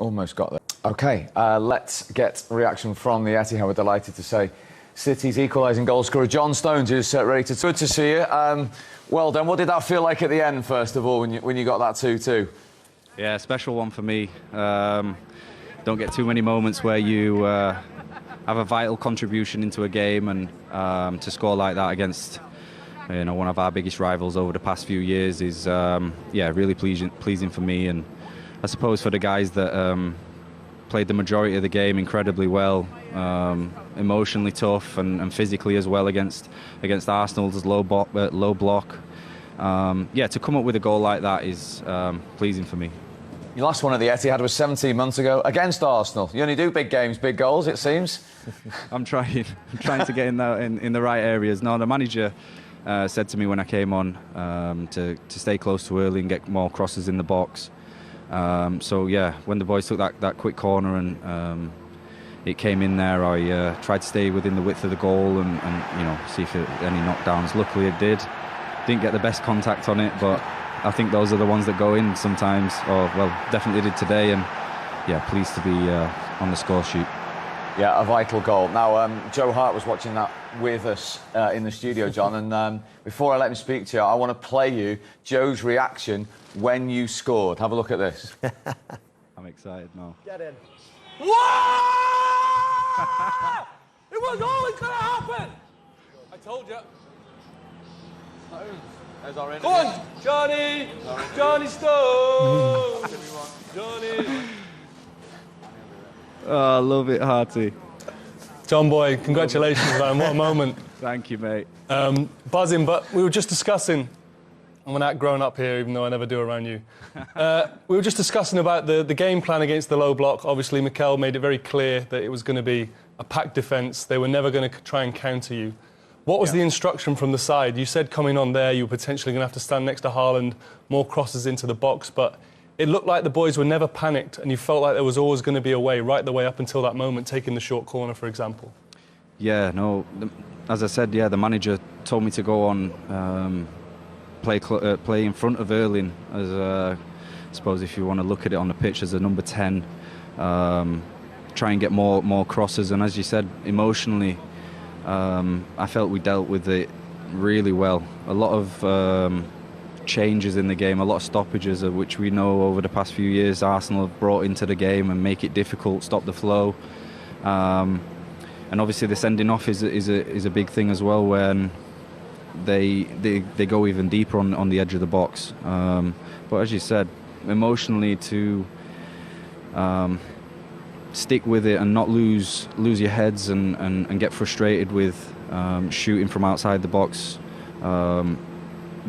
Almost got there. OK, let's get a reaction from the Etihad. We're delighted to say City's equalising goal scorer John Stones is ready to... Good to see you. Well done. What did that feel like at the end, first of all, when you got that 2-2? Yeah, special one for me. Don't get too many moments where you have a vital contribution into a game, and to score like that against one of our biggest rivals over the past few years is really pleasing for me, and I suppose for the guys that played the majority of the game incredibly well, emotionally tough and physically as well against Arsenal's low block. To come up with a goal like that is pleasing for me. Your last one at the Etihad was 17 months ago against Arsenal. You only do big games, big goals, it seems. I'm trying to get in the right areas. No, the manager said to me when I came on to stay close to early and get more crosses in the box. When the boys took that quick corner and it came in there, I tried to stay within the width of the goal and see if any knockdowns. Luckily it did. Didn't get the best contact on it, but I think those are the ones that go in sometimes, definitely did today, and pleased to be on the score sheet. Yeah, a vital goal. Now, Joe Hart was watching that with us in the studio, John, and before I let him speak to you, I want to play you Joe's reaction when you scored. Have a look at this. I'm excited now. Get in. What? It was always going to happen. I told you. There's our Go on, Johnny. Johnny Stone. Johnny. Oh, I love it, Harty. John boy, congratulations, man. What a moment. Thank you, mate. Buzzing, but we were just discussing, I'm an act grown up here, even though I never do around you. We were just discussing about the game plan against the low block. Obviously, Mikel made it very clear that it was going to be a packed defence. They were never going to try and counter you. What was the instruction from the side? You said coming on there, you were potentially going to have to stand next to Haaland, more crosses into the box, but it looked like the boys were never panicked, and you felt like there was always going to be a way, right the way up until that moment, taking the short corner, for example. Yeah, no, as I said, the manager told me to go on, play in front of Erling, as I suppose if you want to look at it on the pitch as a number 10, try and get more crosses, and as you said, emotionally, I felt we dealt with it really well. A lot of changes in the game, a lot of stoppages, which we know over the past few years Arsenal have brought into the game and make it difficult, stop the flow. And obviously the sending off is a big thing as well, when they go even deeper on the edge of the box. But as you said, emotionally to stick with it and not lose your heads and get frustrated with shooting from outside the box,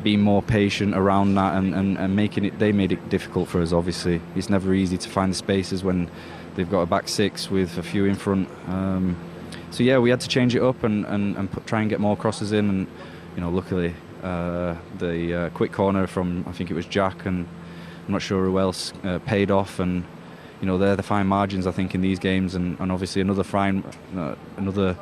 being more patient around that and making it. They made it difficult for us. Obviously, it's never easy to find the spaces when they've got a back six with a few in front. We had to change it up and try and get more crosses in. And luckily the quick corner from, I think it was Jack, and I'm not sure who else, paid off. And they're the fine margins, I think, in these games, and obviously another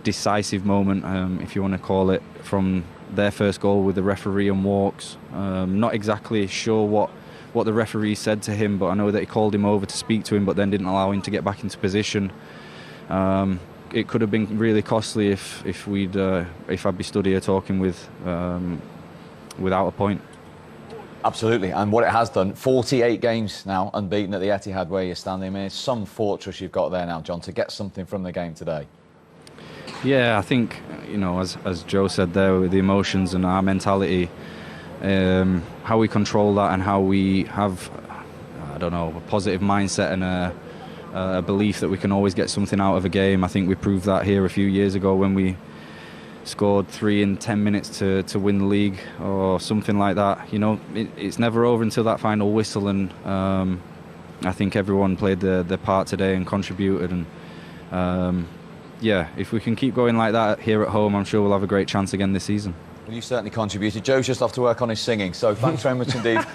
decisive moment, if you want to call it, from their first goal with the referee and walks. Not exactly sure what the referee said to him, but I know that he called him over to speak to him, but then didn't allow him to get back into position. It could have been really costly if I'd be stood here talking without a point. Absolutely, and what it has done, 48 games now unbeaten at the Etihad where you're standing. I mean, it's some fortress you've got there now, John, to get something from the game today. Yeah, I think, as Joe said there, with the emotions and our mentality, how we control that and how we have, a positive mindset and a belief that we can always get something out of a game. I think we proved that here a few years ago when we scored 3 in 10 minutes to win the league or something like that. It's never over until that final whistle, and I think everyone played their part today and contributed. And if we can keep going like that here at home, I'm sure we'll have a great chance again this season. Well, you certainly contributed. Joe's just off to work on his singing, so thanks very much indeed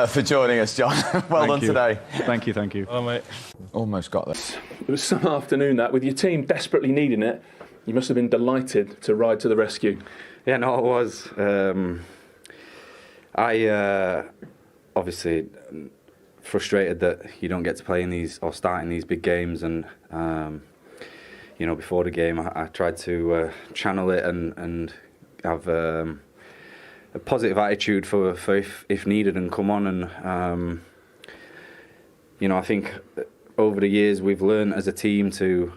for joining us, John. Well done today. Thank you. Oh, mate. Almost got this. It was some afternoon that, with your team desperately needing it, you must have been delighted to ride to the rescue. Yeah, no, it was. I obviously frustrated that you don't get to play in these or start in these big games. And before the game, I tried to channel it and have a positive attitude for if needed and come on. And I think over the years we've learned as a team to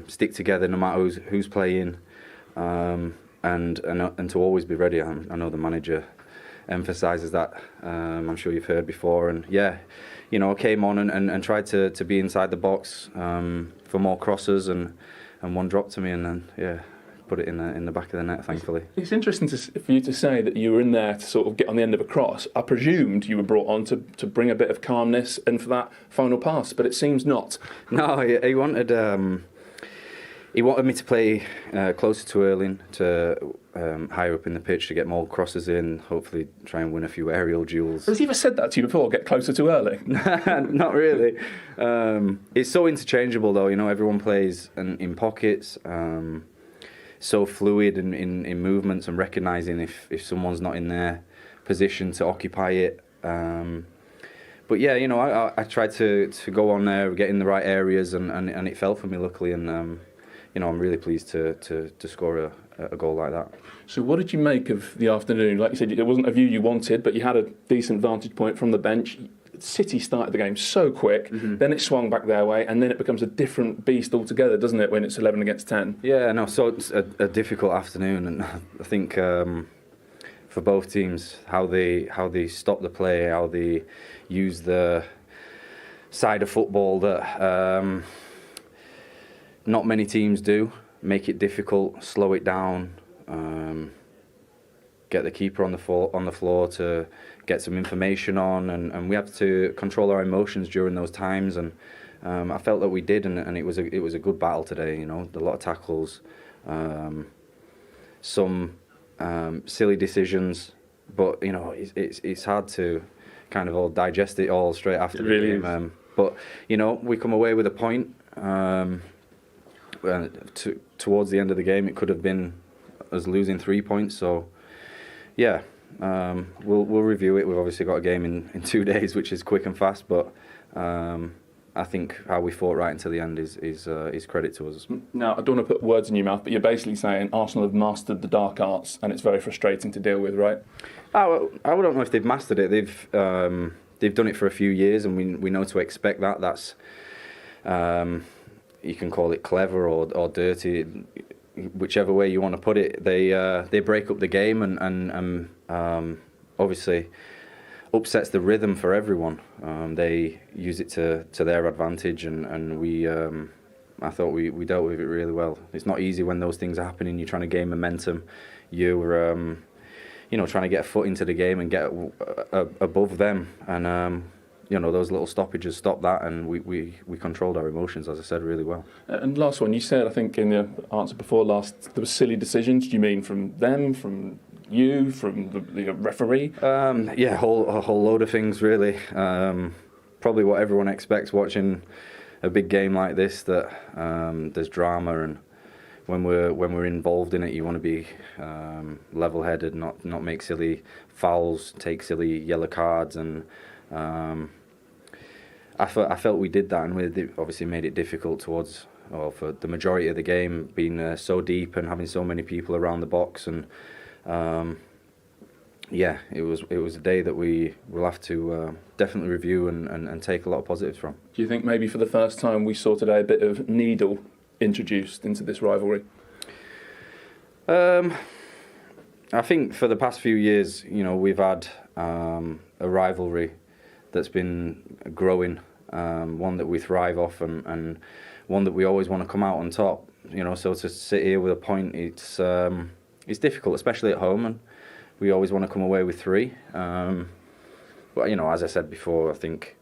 stick together no matter who's playing, and to always be ready. I know the manager emphasises that. I'm sure you've heard before. And I came on and tried to be inside the box for more crosses, and one dropped to me, and then put it in the back of the net, thankfully. It's interesting for you to say that you were in there to sort of get on the end of a cross. I presumed you were brought on to bring a bit of calmness and for that final pass, but it seems not. No, he wanted me to play closer to Erling, to higher up in the pitch, to get more crosses in, hopefully try and win a few aerial duels. Has he ever said that to you before, get closer to Erling? Not really. It's so interchangeable though, everyone plays in pockets, so fluid in movements and recognising if someone's not in their position to occupy it. But I tried to go on there, get in the right areas, and it fell for me luckily, and I'm really pleased to score a goal like that. So what did you make of the afternoon? Like you said, it wasn't a view you wanted, but you had a decent vantage point from the bench. City started the game so quick, then it swung back their way, and then it becomes a different beast altogether, doesn't it, when it's 11 against 10? Yeah, no, so it's a difficult afternoon, and I think for both teams, how they stop the play, how they use the side of football that not many teams do, make it difficult, slow it down, get the keeper on the floor to get some information on, and we have to control our emotions during those times, and I felt that we did, and it was a good battle today. A lot of tackles, some silly decisions, but it's hard to kind of all digest it all straight after the game. But we come away with a point. Towards the end of the game, it could have been us losing 3 points. So, we'll review it. We've obviously got a game in 2 days, which is quick and fast. But I think how we fought right until the end is credit to us. Now, I don't want to put words in your mouth, but you're basically saying Arsenal have mastered the dark arts, and it's very frustrating to deal with, right? I don't know if they've mastered it. They've done it for a few years, and we know to expect that. That's you can call it clever or dirty, whichever way you want to put it. They break up the game and obviously upsets the rhythm for everyone. They use it to their advantage, and we I thought we dealt with it really well. It's not easy when those things are happening. You're trying to gain momentum. You're trying to get a foot into the game and get above them, and those little stoppages stopped that, and we controlled our emotions, as I said, really well. And last one, you said, I think in the answer before last, there were silly decisions. Do you mean from them, from you, from the referee? A whole load of things, really. Probably what everyone expects watching a big game like this, that there's drama, and when we're involved in it, you want to be level-headed, not make silly fouls, take silly yellow cards, and I felt we did that, and we obviously made it difficult for the majority of the game, being so deep and having so many people around the box, and it was a day that we will have to definitely review and take a lot of positives from. Do you think maybe for the first time we saw today a bit of needle introduced into this rivalry? I think for the past few years, we've had a rivalry that's been growing, one that we thrive off, and one that we always want to come out on top. So to sit here with a point, it's difficult, especially at home, and we always want to come away with 3. But as I said before, I think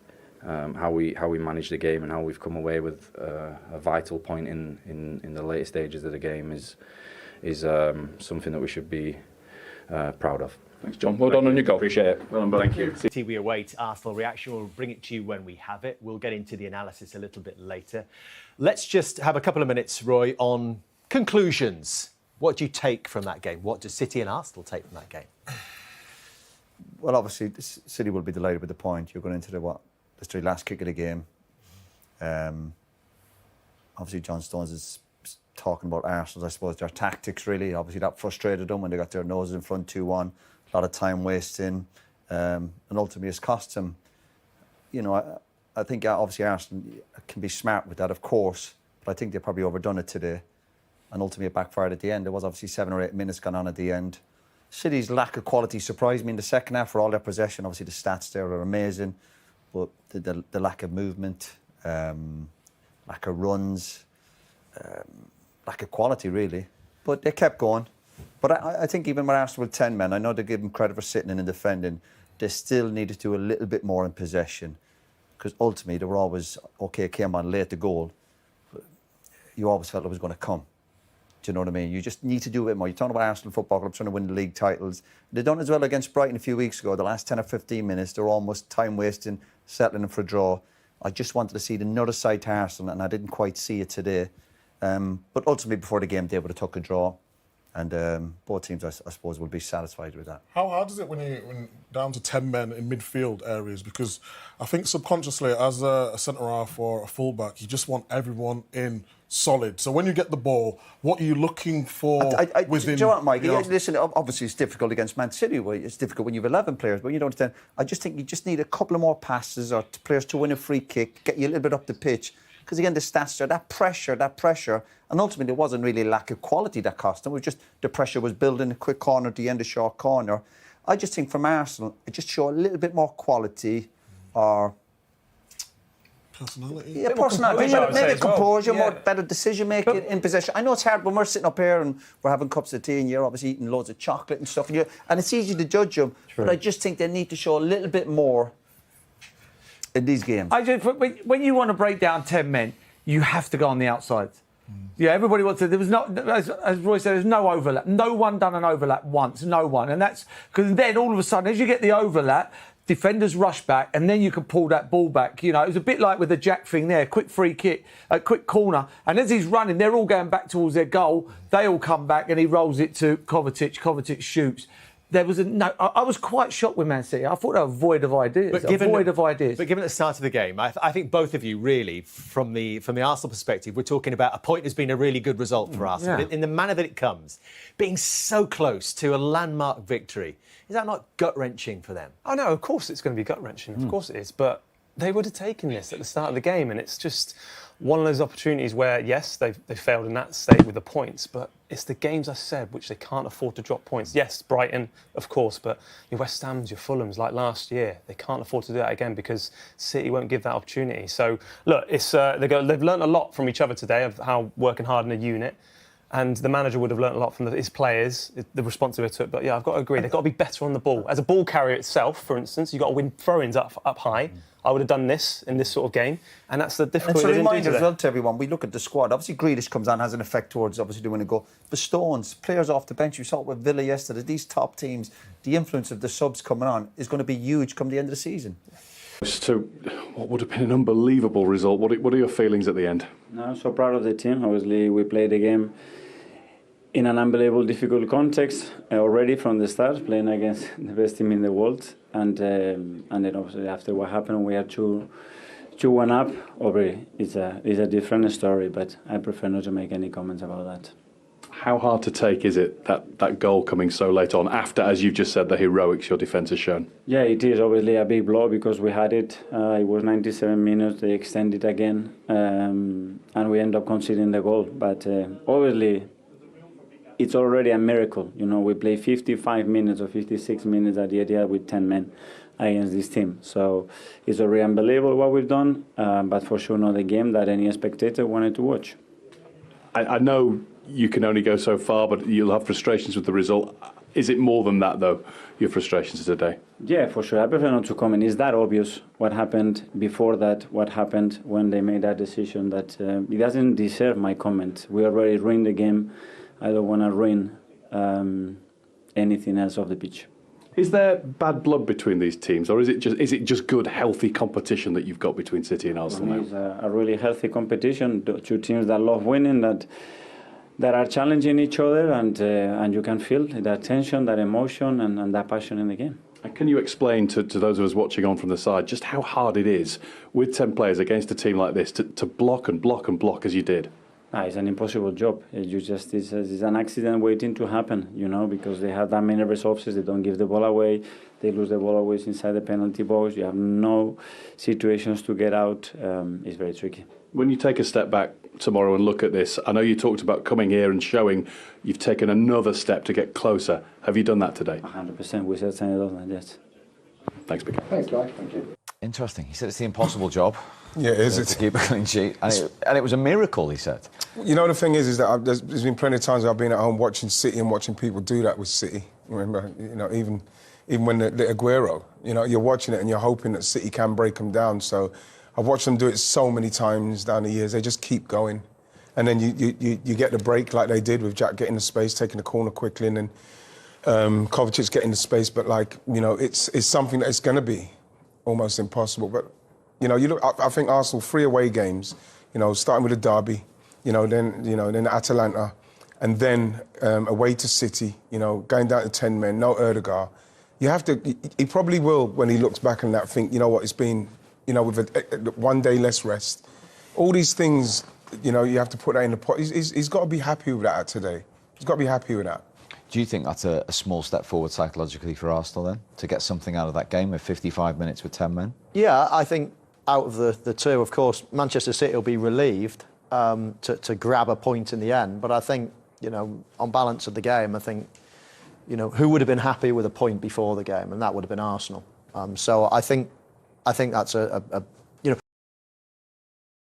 how we manage the game and how we've come away with a vital point in the later stages of the game is something that we should be proud of. Thanks, John. Well done on your goal. Appreciate it. Well done, buddy. Thank you. City, we await Arsenal reaction. We'll bring it to you when we have it. We'll get into the analysis a little bit later. Let's just have a couple of minutes, Roy, on conclusions. What do you take from that game? What do City and Arsenal take from that game? Well, obviously, City will be delighted with the point. You're going into the It's their last kick of the game. Obviously, John Stones is talking about Arsenal, I suppose, their tactics, really. Obviously, that frustrated them when they got their noses in front 2-1. A lot of time wasting. And ultimately, it's cost them. You know, I think obviously Arsenal can be smart with that, of course, but I think they probably overdone it today. And ultimately, it backfired at the end. There was obviously 7 or 8 minutes gone on at the end. City's lack of quality surprised me in the second half for all their possession. Obviously, the stats there are amazing, but the lack of movement, lack of runs, lack of quality, really. But they kept going. But I think even with Arsenal with 10 men, I know they give them credit for sitting in and defending, they still needed to do a little bit more in possession. Because ultimately, they were always, OK, it came on late, the goal. But you always felt it was going to come. Do you know what I mean? You just need to do a bit more. You're talking about Arsenal Football Club trying to win the league titles. They done as well against Brighton a few weeks ago. The last 10 or 15 minutes, they were almost time wasting, settling for a draw. I just wanted to see another side to Arsenal, and I didn't quite see it today. But ultimately, before the game, they would have took a draw. And both teams, I suppose, will be satisfied with that. How hard is it when down to 10 men in midfield areas? Because I think subconsciously, as a centre-half or a full-back, you just want everyone in solid. So when you get the ball, what are you looking for within... Do you know what, Mike? Listen, obviously it's difficult against Man City. It's difficult when you have 11 players, but you don't understand. I just think you just need a couple of more passes or players to win a free kick, get you a little bit up the pitch. Because again, the stats there, that pressure, and ultimately it wasn't really lack of quality that cost them. It was just the pressure was building, a quick corner at the end, a short corner. I just think from Arsenal, it just show a little bit more quality or... Personality? Yeah, personality. Maybe composure, more better decision-making in possession. I know it's hard when we're sitting up here and we're having cups of tea and you're obviously eating loads of chocolate and stuff, and it's easy to judge them, but I just think they need to show a little bit more in these games. When you want to break down 10 men, you have to go on the outside. Yeah, everybody wants to. There was as Roy said, there's no overlap. No one done an overlap once. No one, and that's because then all of a sudden, as you get the overlap, defenders rush back, and then you can pull that ball back. You know, it was a bit like with the Jack thing there. Quick free kick, a quick corner, and as he's running, they're all going back towards their goal. They all come back, and he rolls it to Kovacic. Kovacic shoots. There was I was quite shocked with Man City. I thought they were void of ideas. But given the start of the game, I think both of you really, from the Arsenal perspective, we're talking about a point has been a really good result for Arsenal. Yeah. In the manner that it comes, being so close to a landmark victory, is that not gut-wrenching for them? Oh no, of course it's going to be gut-wrenching. Of course it is. But they would have taken this at the start of the game, and it's just one of those opportunities where, yes, they failed in that state with the points, but it's the games, I said, which they can't afford to drop points. Yes, Brighton, of course, but your West Hams, your Fulhams, like last year, they can't afford to do that again because City won't give that opportunity. So, look, it's they've learned a lot from each other today of how working hard in a unit. And the manager would have learnt a lot from his players, the responsibility to it. But yeah, I've got to agree, they've got to be better on the ball. As a ball carrier itself, for instance, you've got to win throw-ins up high. I would have done this in this sort of game, and that's the difficulty. It's a reminder as well to everyone, we look at the squad. Obviously, Grealish comes on, has an effect towards obviously doing a goal. But Stones, players off the bench, you saw it with Villa yesterday, these top teams, the influence of the subs coming on is going to be huge come the end of the season. So, what would have been an unbelievable result? What are your feelings at the end? No, I'm so proud of the team. Obviously, we played the game in an unbelievable, difficult context already from the start, playing against the best team in the world, and then obviously after what happened, we had 2-1 up. Obviously, it's a different story, but I prefer not to make any comments about that. How hard to take is it that goal coming so late on after, as you've just said, the heroics your defence has shown? Yeah, it is obviously a big blow because we had it. It was 97 minutes. They extended again, and we end up conceding the goal. But obviously, it's already a miracle. You know, we play 55 minutes or 56 minutes at the Etihad with 10 men against this team. So it's already unbelievable what we've done, but for sure not a game that any spectator wanted to watch. I know you can only go so far, but you'll have frustrations with the result. Is it more than that, though, your frustrations today? Yeah, for sure. I prefer not to comment. It's that obvious what happened before that, what happened when they made that decision, that it doesn't deserve my comment. We already ruined the game. I don't want to ruin anything else off the pitch. Is there bad blood between these teams, or is it just good, healthy competition that you've got between City and Arsenal now? It's a really healthy competition. Two teams that love winning, that are challenging each other, and you can feel that tension, that emotion, and that passion in the game. And can you explain to those of us watching on from the side just how hard it is with 10 players against a team like this to block and block and block as you did? It's an impossible job. It's an accident waiting to happen, because they have that many resources. They don't give the ball away. They lose the ball always inside the penalty box. You have no situations to get out. It's very tricky. When you take a step back tomorrow and look at this, I know you talked about coming here and showing you've taken another step to get closer. Have you done that today? 100%. We certainly done that, yes. Thanks, Mikel. Thanks, guys. Thank you. Interesting. He said it's the impossible job. Yeah, it is. To keep a clean sheet. And it was a miracle, he said. You know, the thing is that there's been plenty of times I've been at home watching City and watching people do that with City. Remember, even when the Aguero, you're watching it and you're hoping that City can break them down. So I've watched them do it so many times down the years. They just keep going. And then you get the break like they did with Jack getting the space, taking the corner quickly, and then Kovacic getting the space. But, it's something that it's going to be almost impossible. But, I think Arsenal 3 away games, starting with the derby, then Atalanta, and then away to City, going down to 10 men, no Erdegaard. You have to, he probably will, when he looks back on that, think, it's been, with 1 day less rest. All these things, you have to put that in the pot. He's got to be happy with that today. He's got to be happy with that. Do you think that's a small step forward psychologically for Arsenal then, to get something out of that game with 55 minutes with 10 men? Yeah, I think out of the two, of course, Manchester City will be relieved to grab a point in the end. But I think, on balance of the game, I think, who would have been happy with a point before the game? And that would have been Arsenal. So I think that's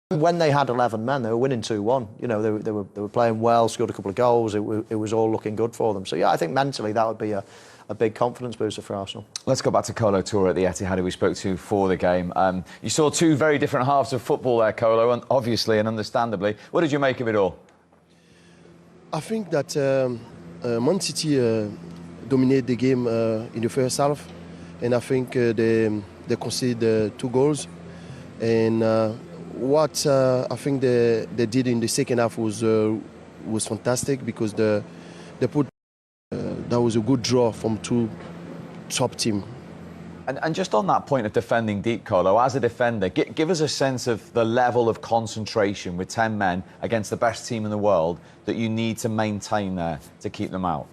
when they had 11 men, they were winning 2-1. They were playing well, scored a couple of goals. It was all looking good for them. So yeah, I think mentally that would be a big confidence booster for Arsenal. Let's go back to Kolo Toure at the Etihad, who we spoke to for the game. You saw two very different halves of football there, Kolo, and obviously and understandably. What did you make of it all? I think that Man City dominated the game in the first half, and I think they conceded 2 goals. And what I think they did in the second half was fantastic, because they put that was a good draw from 2 top teams. And just on that point of defending deep, Kolo, as a defender, give us a sense of the level of concentration with 10 men against the best team in the world that you need to maintain there to keep them out.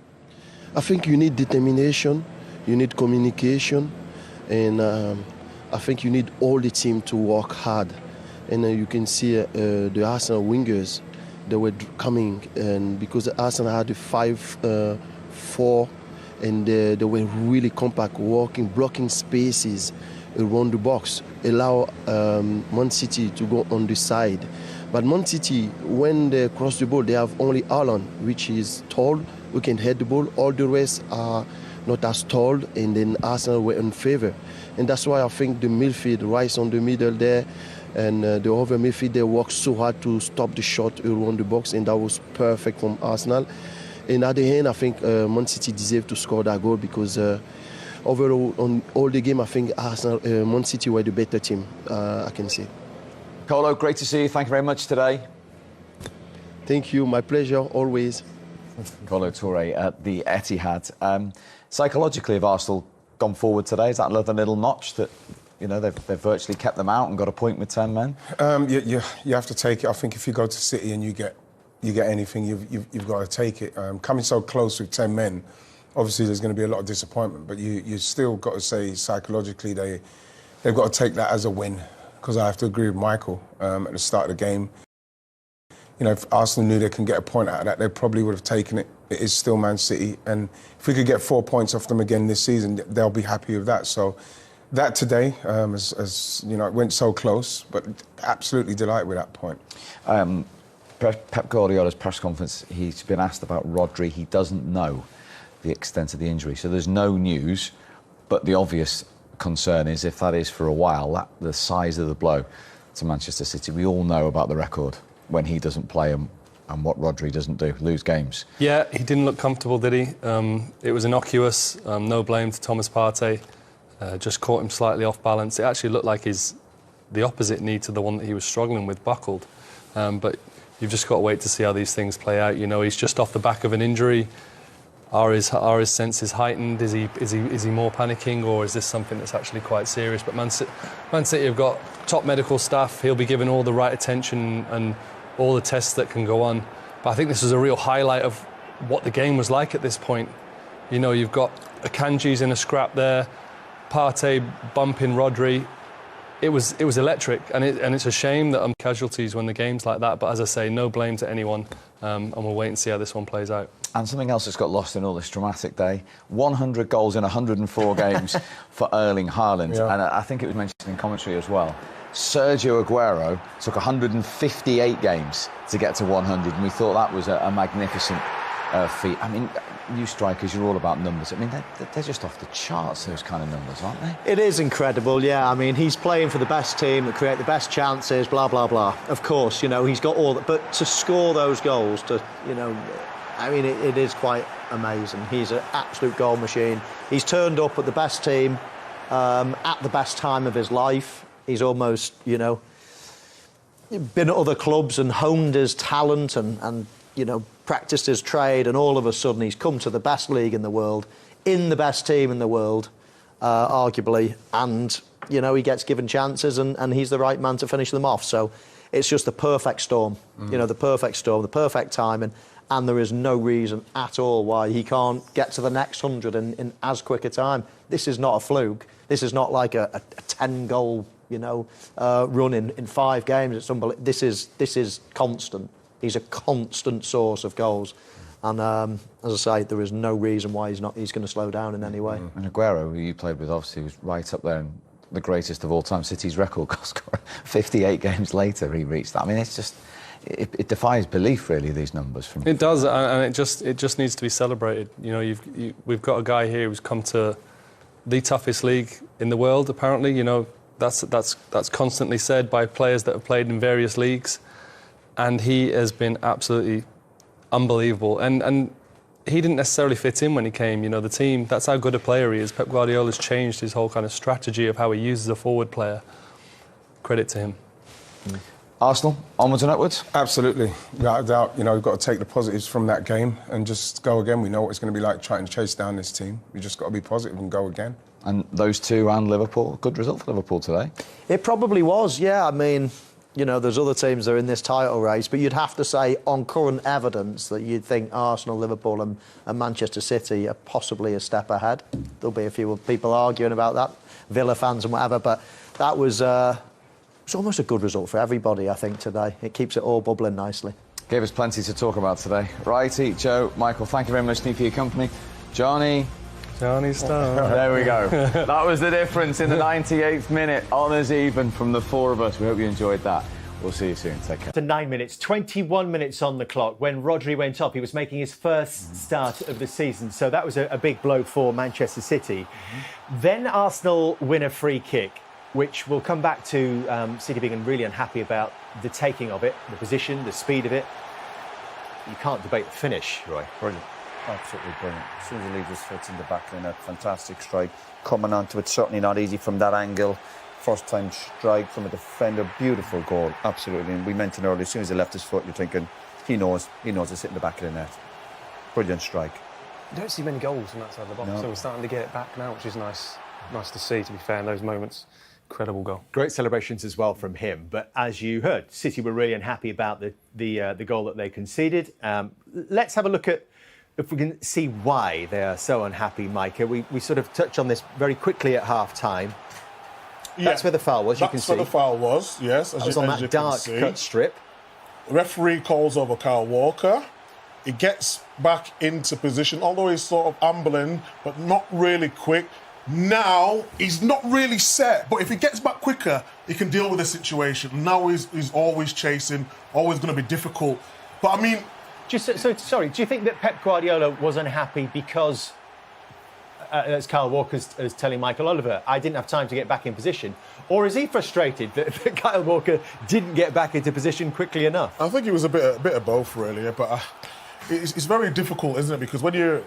I think you need determination, you need communication, and I think you need all the team to work hard. And you can see the Arsenal wingers, they were coming, and because Arsenal had a 5-4, and they were really compact, working, blocking spaces around the box, allow Man City to go on the side. But Man City, when they cross the ball, they have only Haaland, which is tall, who can head the ball. All the rest are not as tall, and then Arsenal were in favour. And that's why I think the midfield, Rice on the middle there, and the other midfield, they worked so hard to stop the shot around the box, and that was perfect from Arsenal. And at the end, I think Man City deserved to score that goal, because overall, on all the game, I think Arsenal, Man City were the better team, I can say. Kolo, great to see you. Thank you very much today. Thank you. My pleasure, always. Kolo Toure at the Etihad. Psychologically, have Arsenal gone forward today? Is that another little notch that, they've virtually kept them out and got a point with 10 men? You have to take it. I think if you go to City and you get anything, you've got to take it. Coming so close with 10 men, obviously there's going to be a lot of disappointment, but you still got to say psychologically they've got to take that as a win, because I have to agree with Michael at the start of the game. If Arsenal knew they can get a point out of that, they probably would have taken it. It is still Man City, and if we could get 4 points off them again this season, they'll be happy with that. So that today, as it went so close, but absolutely delighted with that point. Pep Guardiola's press conference, he's been asked about Rodri. He doesn't know the extent of the injury, so there's no news. But the obvious concern is, if that is for a while, the size of the blow to Manchester City. We all know about the record when he doesn't play and what Rodri doesn't do, lose games. Yeah, he didn't look comfortable, did he? It was innocuous, no blame to Thomas Partey. Just caught him slightly off balance. It actually looked like the opposite knee to the one that he was struggling with buckled. But you've just got to wait to see how these things play out. He's just off the back of an injury. Are his senses heightened? Is he more panicking, or is this something that's actually quite serious? But Man City have got top medical staff. He'll be given all the right attention and all the tests that can go on. But I think this is a real highlight of what the game was like at this point. You know, you've got Akanji's in a scrap there, Partey bumping Rodri. It was electric, and it's a shame that casualties when the game's like that. But as I say, no blame to anyone, and we'll wait and see how this one plays out. And something else that's got lost in all this dramatic day, 100 goals in 104 games for Erling Haaland. Yeah. And I think it was mentioned in commentary as well. Sergio Aguero took 158 games to get to 100, and we thought that was a magnificent feat. I mean, you strikers, you're all about numbers. I mean, they're just off the charts, those kind of numbers, aren't they? It is incredible, yeah. I mean, he's playing for the best team that create the best chances, blah, blah, blah. Of course, you know, he's got all that. But to score those goals, I mean, it is quite amazing. He's an absolute goal machine. He's turned up at the best team at the best time of his life. He's almost, been at other clubs and honed his talent and practiced his trade, and all of a sudden he's come to the best league in the world, in the best team in the world, arguably, and, he gets given chances and he's the right man to finish them off. So it's just the perfect storm, the perfect storm, the perfect timing. And there is no reason at all why he can't get to the next 100 in as quick a time. This is not a fluke. This is not like a 10-goal, run in 5 games. It's unbelievable. This is constant. He's a constant source of goals. And as I say, there is no reason why he's going to slow down in any way. And Aguero, who you played with, obviously was right up there, and the greatest of all time, City's record goal scorer. 58 games later, he reached that. I mean, it's just. It defies belief, really, these numbers. It does, and it just needs to be celebrated. We've got a guy here who's come to the toughest league in the world. Apparently, that's constantly said by players that have played in various leagues, and he has been absolutely unbelievable. And he didn't necessarily fit in when he came. The team. That's how good a player he is. Pep Guardiola's changed his whole kind of strategy of how he uses a forward player. Credit to him. Arsenal, onwards and upwards? Absolutely. Without a doubt, we've got to take the positives from that game and just go again. We know what it's going to be like trying to chase down this team. We just got to be positive and go again. And those two and Liverpool, good result for Liverpool today. It probably was, yeah. I mean, there's other teams that are in this title race, but you'd have to say on current evidence that you'd think Arsenal, Liverpool and Manchester City are possibly a step ahead. There'll be a few people arguing about that, Villa fans and whatever, but that was... It's almost a good result for everybody, I think, today. It keeps it all bubbling nicely. Gave us plenty to talk about today. Righty, Joe, Michael, thank you very much for your company. Johnny Stone. There we go. That was the difference in the 98th minute. Honours even from the four of us. We hope you enjoyed that. We'll see you soon. Take care. To 9 minutes, 21 minutes on the clock. When Rodri went off, he was making his first start of the season. So that was a big blow for Manchester City. Then Arsenal win a free kick, which we'll come back to City being really unhappy about the taking of it, the position, the speed of it. You can't debate the finish, Roy. Brilliant. Absolutely brilliant. As soon as he leaves his foot in the back line, a fantastic strike. Coming onto it, certainly not easy from that angle. First time strike from a defender, beautiful goal, absolutely. And we mentioned earlier, as soon as he left his foot, you're thinking, he knows it's hitting the back of the net. Brilliant strike. You don't see many goals from that side of the box, so we're starting to get it back now, which is nice to see, to be fair, in those moments. Incredible goal. Great celebrations as well from him. But as you heard, City were really unhappy about the goal that they conceded. Let's have a look at if we can see why they are so unhappy, Micah. We sort of touched on this very quickly at half-time. That's where the foul was, you can see. That's where the foul was, yes. That was on that dark cut strip. Referee calls over Kyle Walker. He gets back into position, although he's sort of ambling, but not really quick. Now, he's not really set, but if he gets back quicker, he can deal with the situation. Now he's always chasing, always going to be difficult. But I mean... Sorry, do you think that Pep Guardiola was unhappy because, as Kyle Walker is telling Michael Oliver, I didn't have time to get back in position? Or is he frustrated that Kyle Walker didn't get back into position quickly enough? I think it was a bit of both, really. But it's very difficult, isn't it? Because when you're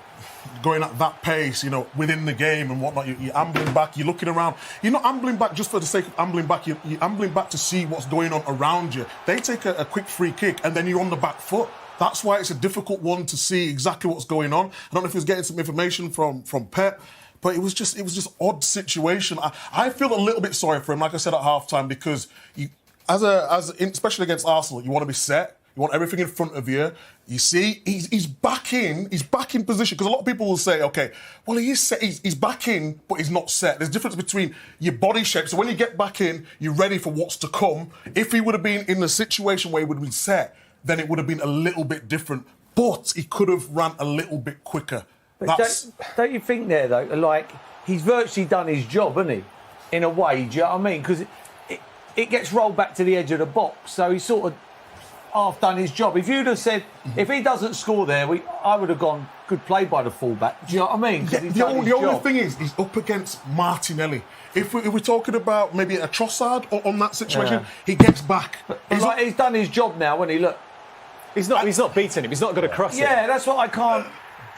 going at that pace, within the game and whatnot, you're ambling back, you're looking around. You're not ambling back just for the sake of ambling back. You're ambling back to see what's going on around you. They take a quick free kick and then you're on the back foot. That's why it's a difficult one to see exactly what's going on. I don't know if he was getting some information from Pep, but it was just odd situation. I feel a little bit sorry for him, like I said at halftime, because especially against Arsenal, you want to be set. You want everything in front of you. You see, he's back in position. Because a lot of people will say, okay, well, he is set. He's back in, but he's not set. There's a difference between your body shape. So when you get back in, you're ready for what's to come. If he would have been in a situation where he would have been set, then it would have been a little bit different. But he could have ran a little bit quicker. But don't you think there, though, like, he's virtually done his job, hasn't he? In a way, do you know what I mean? Because it gets rolled back to the edge of the box, so he's sort of half done his job. If you'd have said, if he doesn't score there, I would have gone, good play by the fullback. Do you know what I mean? Yeah, the only thing is, he's up against Martinelli. If we're talking about maybe a Trossard on that situation, he gets back. But he's done his job now, hasn't he? Look. He's not beaten him. He's not got to cross it. Yeah, that's what I can't...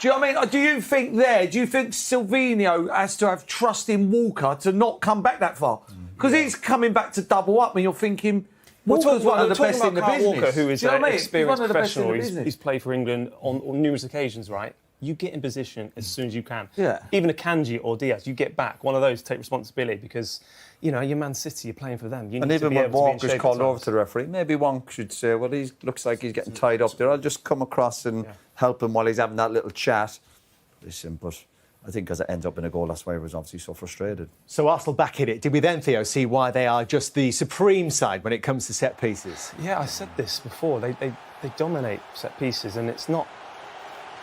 Do you know what I mean? Do you think Silvino has to have trust in Walker to not come back that far? Because he's coming back to double up and you're thinking... Walker's one of the best in the business. Walker, who is an experienced professional, he's he's played for England on numerous occasions, right? You get in position as soon as you can. Yeah. Even a Kanji or Diaz, you get back. One of those, take responsibility because, you know, you're Man City, you're playing for them. You need and to even be when able to be in Walker's shape called at over to the referee, maybe Wonk should say, well, he looks like he's getting tied up there. I'll just come across and help him while he's having that little chat. Listen, but I think because it ends up in a goal, that's why he was obviously so frustrated. So Arsenal back in it. Did we then, Theo, see why they are just the supreme side when it comes to set pieces? Yeah, I said this before. They dominate set pieces, and it's not.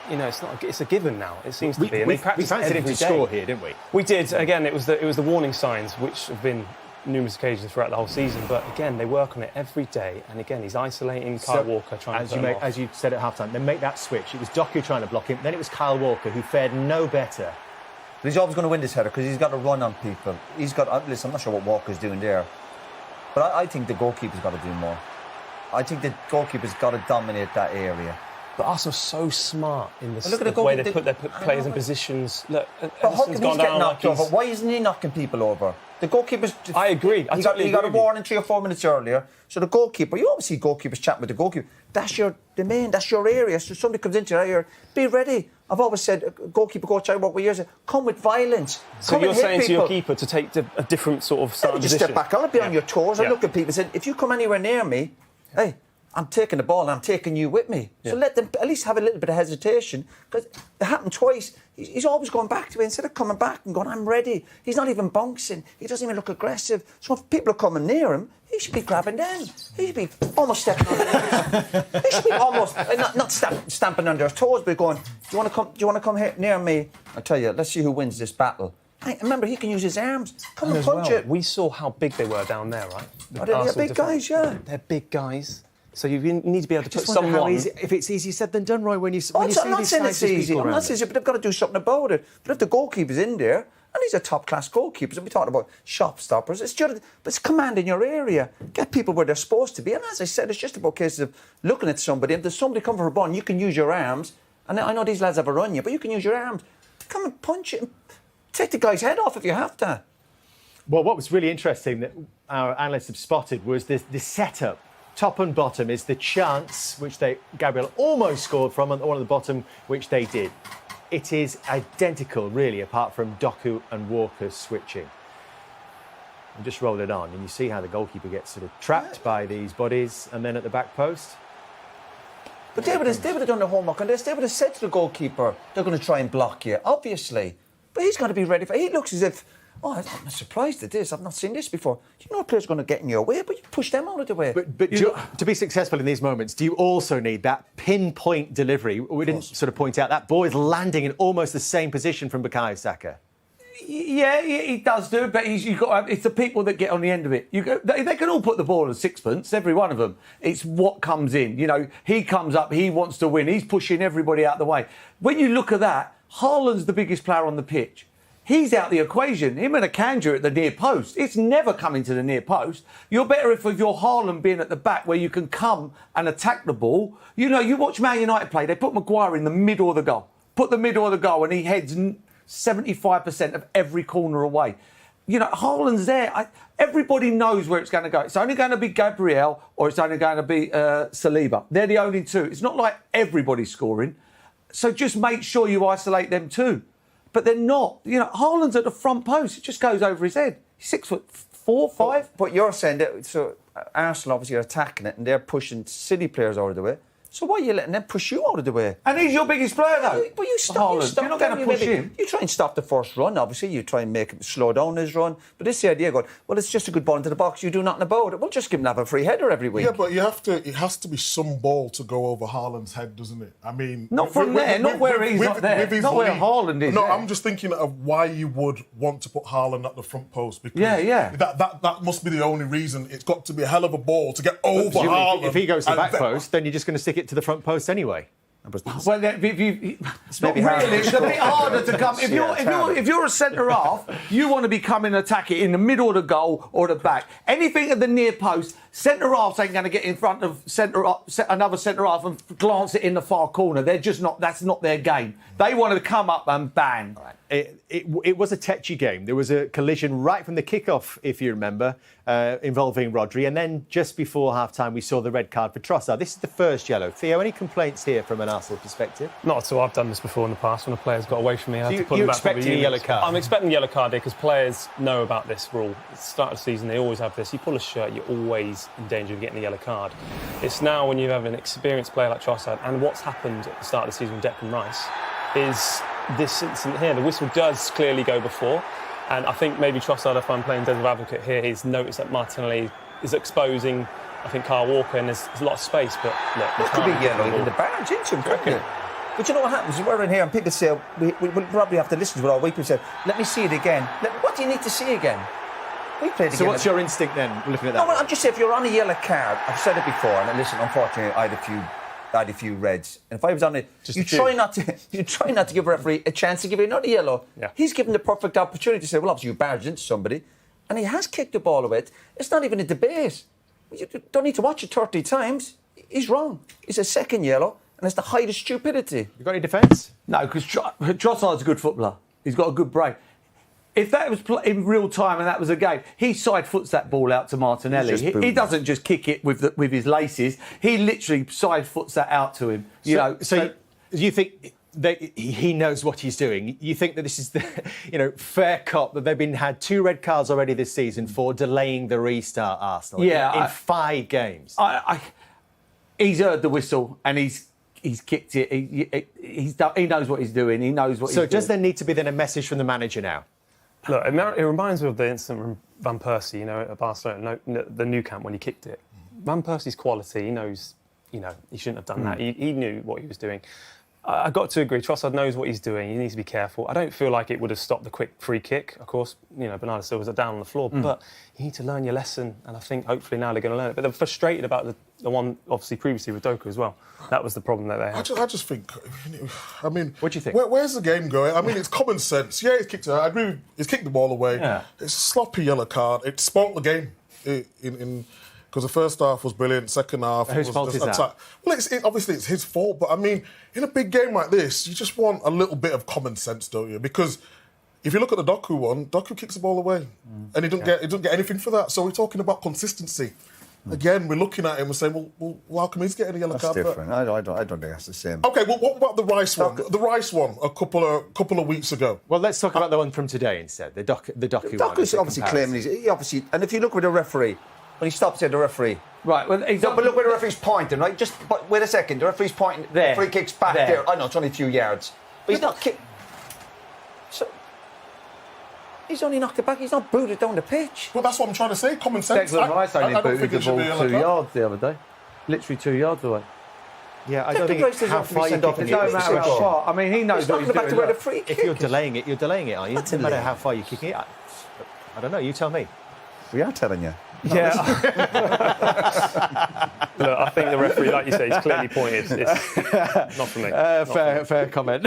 You know, it's a given now. It seems to be. We fancied him to score here, didn't we? We did. Again, it was the warning signs, which have been numerous occasions throughout the whole season. But again, they work on it every day. And again, he's isolating Kyle Walker, trying to put him off. As you said at half-time, they make that switch. It was Doku trying to block him. Then it was Kyle Walker, who fared no better. But he's always going to win this header because he's got to run on people. He's got. Listen, I'm not sure what Walker's doing there, but I think the goalkeeper's got to do more. I think the goalkeeper's got to dominate that area. But Arsenal's so smart in the the way they put players in positions. Look, but how can he get knocked over? Why isn't he knocking people over? The goalkeeper's... I agree. He got a warning 3 or 4 minutes earlier. So the goalkeeper, you always see goalkeepers chatting with the goalkeeper. That's your area. So somebody comes into your area, be ready. I've always said, goalkeeper coach I work with years ago, come with violence. So you're saying to your keeper to take a different sort of starting position? Just step back. I'll be on your toes. I look at people and say, if you come anywhere near me, hey, I'm taking the ball and I'm taking you with me. So let them at least have a little bit of hesitation. Because it happened twice. He's always going back to it instead of coming back and going, I'm ready. He's not even bouncing. He doesn't even look aggressive. So if people are coming near him, he should be grabbing them. He should be almost stepping on their toes. He should be almost, not stamping on their toes, but going, do you want to come here near me? I tell you, let's see who wins this battle. Hey, remember, he can use his arms. Come and punch it. We saw how big they were down there, right? They're big guys, yeah. They're big guys. So you need to be able to put someone... If it's easy said than done, Roy, when you see I'm not saying it's easy. I'm not saying but they've got to do something about it. But if the goalkeeper's in there, and he's a top-class goalkeeper, so we're talking about shop stoppers, it's commanding your area. Get people where they're supposed to be. And as I said, it's just about cases of looking at somebody. If there's somebody coming for a ball, you can use your arms. And I know these lads have a run you, but you can use your arms. Come and punch it. Take the guy's head off if you have to. Well, what was really interesting that our analysts have spotted was the setup. Top and bottom is the chance, which Gabriel almost scored from, and the one at the bottom, which they did. It is identical, really, apart from Doku and Walker switching. And just roll it on, and you see how the goalkeeper gets sort of trapped by these bodies, and then at the back post. But they would have done their homework on this. They would have said to the goalkeeper, they're going to try and block you, obviously. But he's got to be ready for it. He looks as if, I'm surprised at this. I've not seen this before. You know a player's going to get in your way, but you push them out of the way. But to be successful in these moments, do you also need that pinpoint delivery? We didn't sort of point out that ball is landing in almost the same position from Bukayo Saka. Yeah, he does do it, but it's the people that get on the end of it. They can all put the ball in sixpence, every one of them. It's what comes in. You know, he comes up, he wants to win, he's pushing everybody out the way. When you look at that, Haaland's the biggest player on the pitch. He's out the equation. Him and Akanji at the near post. It's never coming to the near post. You're better if with your Haaland being at the back where you can come and attack the ball. You know, you watch Man United play, they put Maguire in the middle of the goal. Put the middle of the goal and he heads 75% of every corner away. You know, Haaland's there. Everybody knows where it's going to go. It's only going to be Gabriel or it's only going to be Saliba. They're the only two. It's not like everybody's scoring. So just make sure you isolate them too. But they're not. You know, Haaland's at the front post. It just goes over his head. He's 6'4", 5". But you're saying that, so Arsenal obviously are attacking it and they're pushing City players out of the way. So why are you letting them push you out of the way? And he's your biggest player, though. But you stop. You're not going to push him. You try and stop the first run, obviously. You try and make him slow down his run. But this is the idea going, well, it's just a good ball into the box. You do nothing about it. Well, just give him have a free header every week. Yeah, but it has to be some ball to go over Haaland's head, doesn't it? I mean... Not from there, not where he's not there. Not where Haaland is. No, I'm just thinking of why you would want to put Haaland at the front post. Because that must be the only reason. It's got to be a hell of a ball to get over Haaland. If he goes to the back post, then you're just going to stick it to the front post anyway. Well, not really. It's a bit harder to come. If you're a centre half, you want to be coming and attack it in the middle of the goal or the back. Anything at the near post, centre halves ain't going to get in front of another centre half and glance it in the far corner. They're just not. That's not their game. They want to come up and bang. It was a tetchy game. There was a collision right from the kickoff, if you remember, involving Rodri. And then just before half-time, we saw the red card for Trossard. This is the first yellow. Theo, any complaints here from an Arsenal perspective? Not at all. I've done this before in the past when a player's got away from me. I had to put you're them back expecting a yellow card? I'm expecting a yellow card here because players know about this rule. At the start of the season, they always have this. You pull a shirt, you're always in danger of getting a yellow card. It's now when you have an experienced player like Trossard, and what's happened at the start of the season with Declan Rice is this incident here. The whistle does clearly go before, and I think maybe Trossard, if I'm playing devil's advocate here, he's noticed that Martinelli is exposing, I think, Kyle Walker, and there's a lot of space, but look... That could be yellow in the barge into him, couldn't it? But you know what happens? We're in here and people say, we'll probably have to listen to it all week. People say, let me see it again. What do you need to see again? We played again. So what's your instinct then, looking at that? No, well, I'm just saying, if you're on a yellow card, I've said it before, and listen, unfortunately, I had a few reds. And if I was on it, you try not to give a referee a chance to give you another yellow. Yeah. He's given the perfect opportunity to say, well, obviously you barged into somebody, and he has kicked the ball away. It's not even a debate. You don't need to watch it 30 times. He's wrong. It's a second yellow, and it's the height of stupidity. You got any defence? No, because Trossard's a good footballer. He's got a good brain. If that was in real time and that was a game, he side foots that ball out to Martinelli. He doesn't just kick it with his laces. He literally side foots that out to him. So you think that he knows what he's doing? You think that this is the fair cop, that they've had 2 red cards already this season for delaying the restart, Arsenal? Yeah, in 5 games. He's heard the whistle and he's kicked it. He knows what he's doing. He knows what he's doing. So does there need to be then a message from the manager now? Look, it reminds me of the incident from Van Persie, at Barcelona, the Nou Camp when he kicked it. Van Persie's quality, he knows, he shouldn't have done that. He knew what he was doing. I got to agree, Trossard knows what he's doing. He needs to be careful. I don't feel like it would have stopped the quick free kick. Of course, Bernardo Silva's down on the floor, but you need to learn your lesson, and I think hopefully now they're going to learn it. But they're frustrated about the one, obviously, previously with Doku as well. That was the problem that they had. I just think, what do you think? Where's the game going? I mean, it's common sense. Yeah, he's kicked it. I agree. He's kicked the ball away. Yeah. It's a sloppy yellow card. It spoilt the game because the first half was brilliant. Second half, whose fault is that? Well, obviously it's his fault. But I mean, in a big game like this, you just want a little bit of common sense, don't you? Because if you look at the Doku one, Doku kicks the ball away, and he doesn't get anything for that. So we're talking about consistency. Again, we're looking at him and saying, well, how come he's getting a yellow card? That's different. I don't think that's the same. OK, well, what about the Rice one? The Rice one a couple of weeks ago. Well, let's talk about the one from today instead, the Doku one. Doku's obviously claiming and if you look with the referee, when he stops at the referee... Right, well... But look where the referee's pointing, right? But wait a second, the referee's pointing... There. The free kick's back there. I know, it's only a few yards. But he's not kicked... So... He's only knocked it back, he's not booted down the pitch. Well, that's what I'm trying to say, common sense. Declan Rice only booted the ball 2 yards the other day. Literally 2 yards away. Yeah, I don't think how far you kick it. No matter how far. I mean, he knows what he's doing. If you're delaying it, are you? No matter how far you're kicking it. I don't know, you tell me. We are telling you. Yeah. Look, I think the referee, like you say, he's clearly pointed. It's not for me. Fair comment.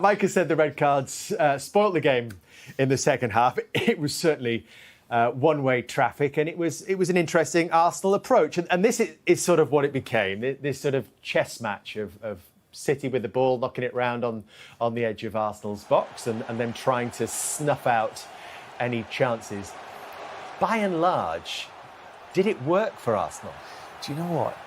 Mike has said the red cards spoilt the game in the second half. It was certainly one-way traffic, and it was an interesting Arsenal approach. And this is sort of what it became, this sort of chess match of City with the ball, knocking it round on the edge of Arsenal's box and them trying to snuff out any chances. By and large, did it work for Arsenal? Do you know what?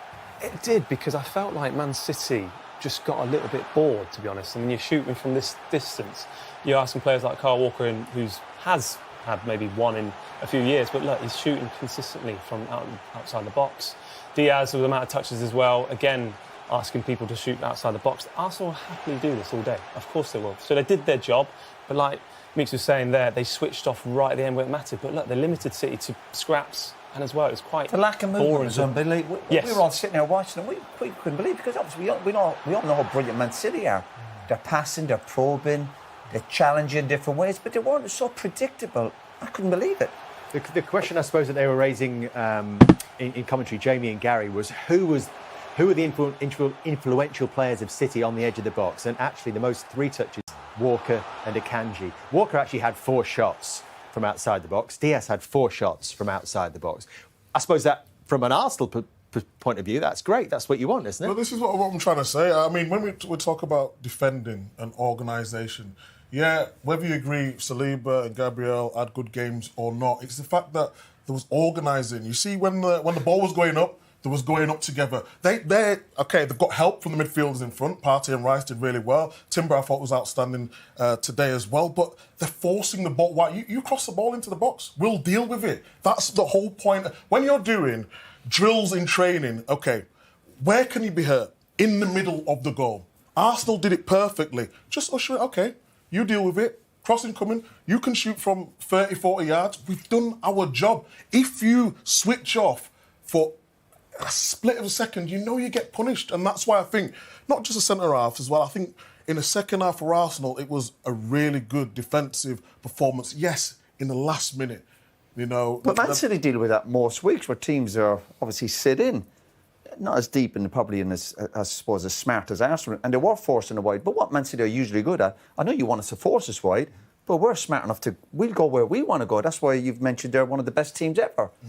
It did, because I felt like Man City just got a little bit bored, to be honest. And when you're shooting from this distance, you ask some players like Kyle Walker, who has had maybe one in a few years, but look, he's shooting consistently from outside the box. Diaz, with the amount of touches as well, again, asking people to shoot outside the box. Arsenal will happily do this all day. Of course they will. So they did their job, but like Meeks was saying there, they switched off right at the end where it mattered. But look, they limited City to scraps, and as well, it was quite the lack of movement was unbelievable. Yes. We were all sitting there watching them. We couldn't believe it, because obviously we all know how brilliant Man City are. They're passing, they're probing, they're challenging in different ways, but they weren't so predictable. I couldn't believe it. The question, I suppose, that they were raising in commentary, Jamie and Gary, was who are the influential players of City on the edge of the box? And actually, the most 3 touches, Walker and Akanji. Walker actually had 4 shots from outside the box. Diaz had 4 shots from outside the box. I suppose that, from an Arsenal point of view, that's great. That's what you want, isn't it? Well, this is what I'm trying to say. I mean, when we talk about defending and organisation, yeah, whether you agree Saliba and Gabriel had good games or not, it's the fact that there was organising. You see, when the ball was going up, they was going up together. They've got help from the midfielders in front. Partey and Rice did really well. Timber, I thought, was outstanding today as well. But they're forcing the ball. Why? You cross the ball into the box, we'll deal with it. That's the whole point. When you're doing drills in training, okay, where can you be hurt? In the middle of the goal. Arsenal did it perfectly. Just usher it, okay, you deal with it. Crossing coming, you can shoot from 30, 40 yards. We've done our job. If you switch off for a split of a second, you know you get punished. And that's why I think, not just the centre-half as well, I think in the second half for Arsenal, it was a really good defensive performance. Yes, in the last minute, you know. But Man City deal with that most weeks, where teams are obviously sit in. Not as deep and probably in as smart as Arsenal. And they were forcing it wide. But what Man City are usually good at, I know you want us to force us wide, but we're smart enough we'll go where we want to go. That's why you've mentioned they're one of the best teams ever. Mm-hmm.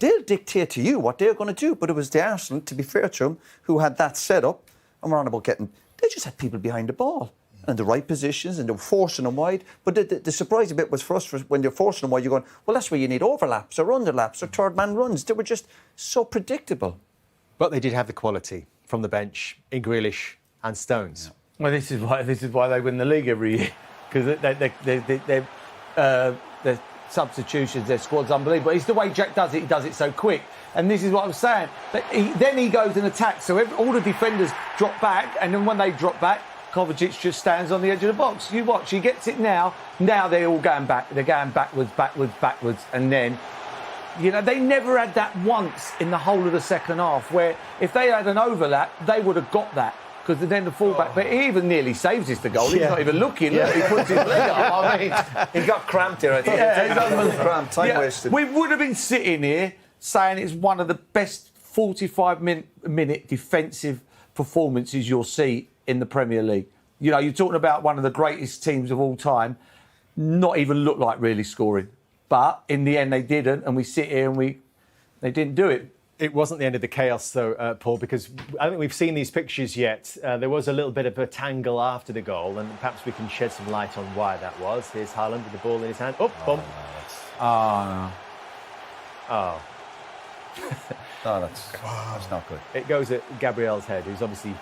They'll dictate to you what they're going to do. But it was the Arsenal, to be fair to them, who had that set up. And we're on about they just had people behind the ball and the right positions, and they were forcing them wide. But the surprising bit was for us, when they're forcing them wide, you're going, well, that's where you need overlaps or underlaps or third man runs. They were just so predictable. But they did have the quality from the bench in Grealish and Stones. Yeah. Well, this is why they win the league every year, because their substitutions, their squad's unbelievable. It's the way Jack does it. He does it so quick. And this is what I was saying. Then he goes and attacks. So all the defenders drop back, and then when they drop back, Kovacic just stands on the edge of the box. You watch. He gets it now. Now they're all going back. They're going backwards, and then. You know, they never had that once in the whole of the second half, where if they had an overlap, they would have got that, because then the fullback. But he even nearly saves us the goal. He's not even looking. Yeah. Look, he puts his leg up. I mean, he got cramped here. I think. Yeah, cramped. Time wasted. We would have been sitting here saying it's one of the best 45-minute defensive performances you'll see in the Premier League. You know, you're talking about one of the greatest teams of all time, not even look like really scoring. But in the end, they didn't, and we sit here and they didn't do it. It wasn't the end of the chaos, though, Paul, because I don't think we've seen these pictures yet. There was a little bit of a tangle after the goal, and perhaps we can shed some light on why that was. Here's Haaland with the ball in his hand. Oh, bump. No. Oh. No, that's not good. It goes at Gabriel's head, who's obviously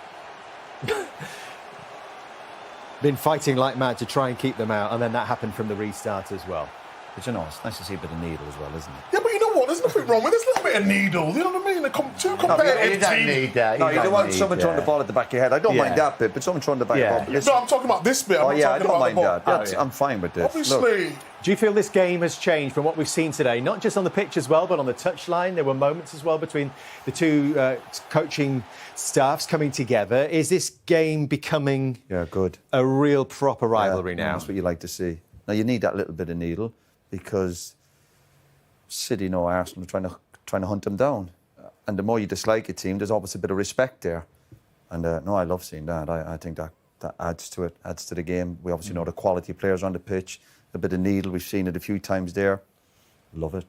been fighting like mad to try and keep them out, and then that happened from the restart as well. But you know, it's nice to see a bit of needle as well, isn't it? Yeah, but you know what? There's nothing wrong with it. There's a little bit of needle. You know what I mean? Two competitive you don't need that. No, you don't want someone throwing the ball at the back of your head. I don't mind that bit, but someone throwing the back of the ball. No, I'm talking about this bit. I don't about mind that. I'm fine with this. Obviously. Do you feel this game has changed from what we've seen today? Not just on the pitch as well, but on the touchline. There were moments as well between the two coaching staffs coming together. Is this game becoming a real proper rivalry now? That's what you like to see. Now, you need that little bit of needle, because City know Arsenal are trying to hunt them down. And the more you dislike a team, there's always a bit of respect there. And no, I love seeing that. I think that adds to it, adds to the game. We obviously know the quality of players on the pitch. A bit of needle, we've seen it a few times there. Love it.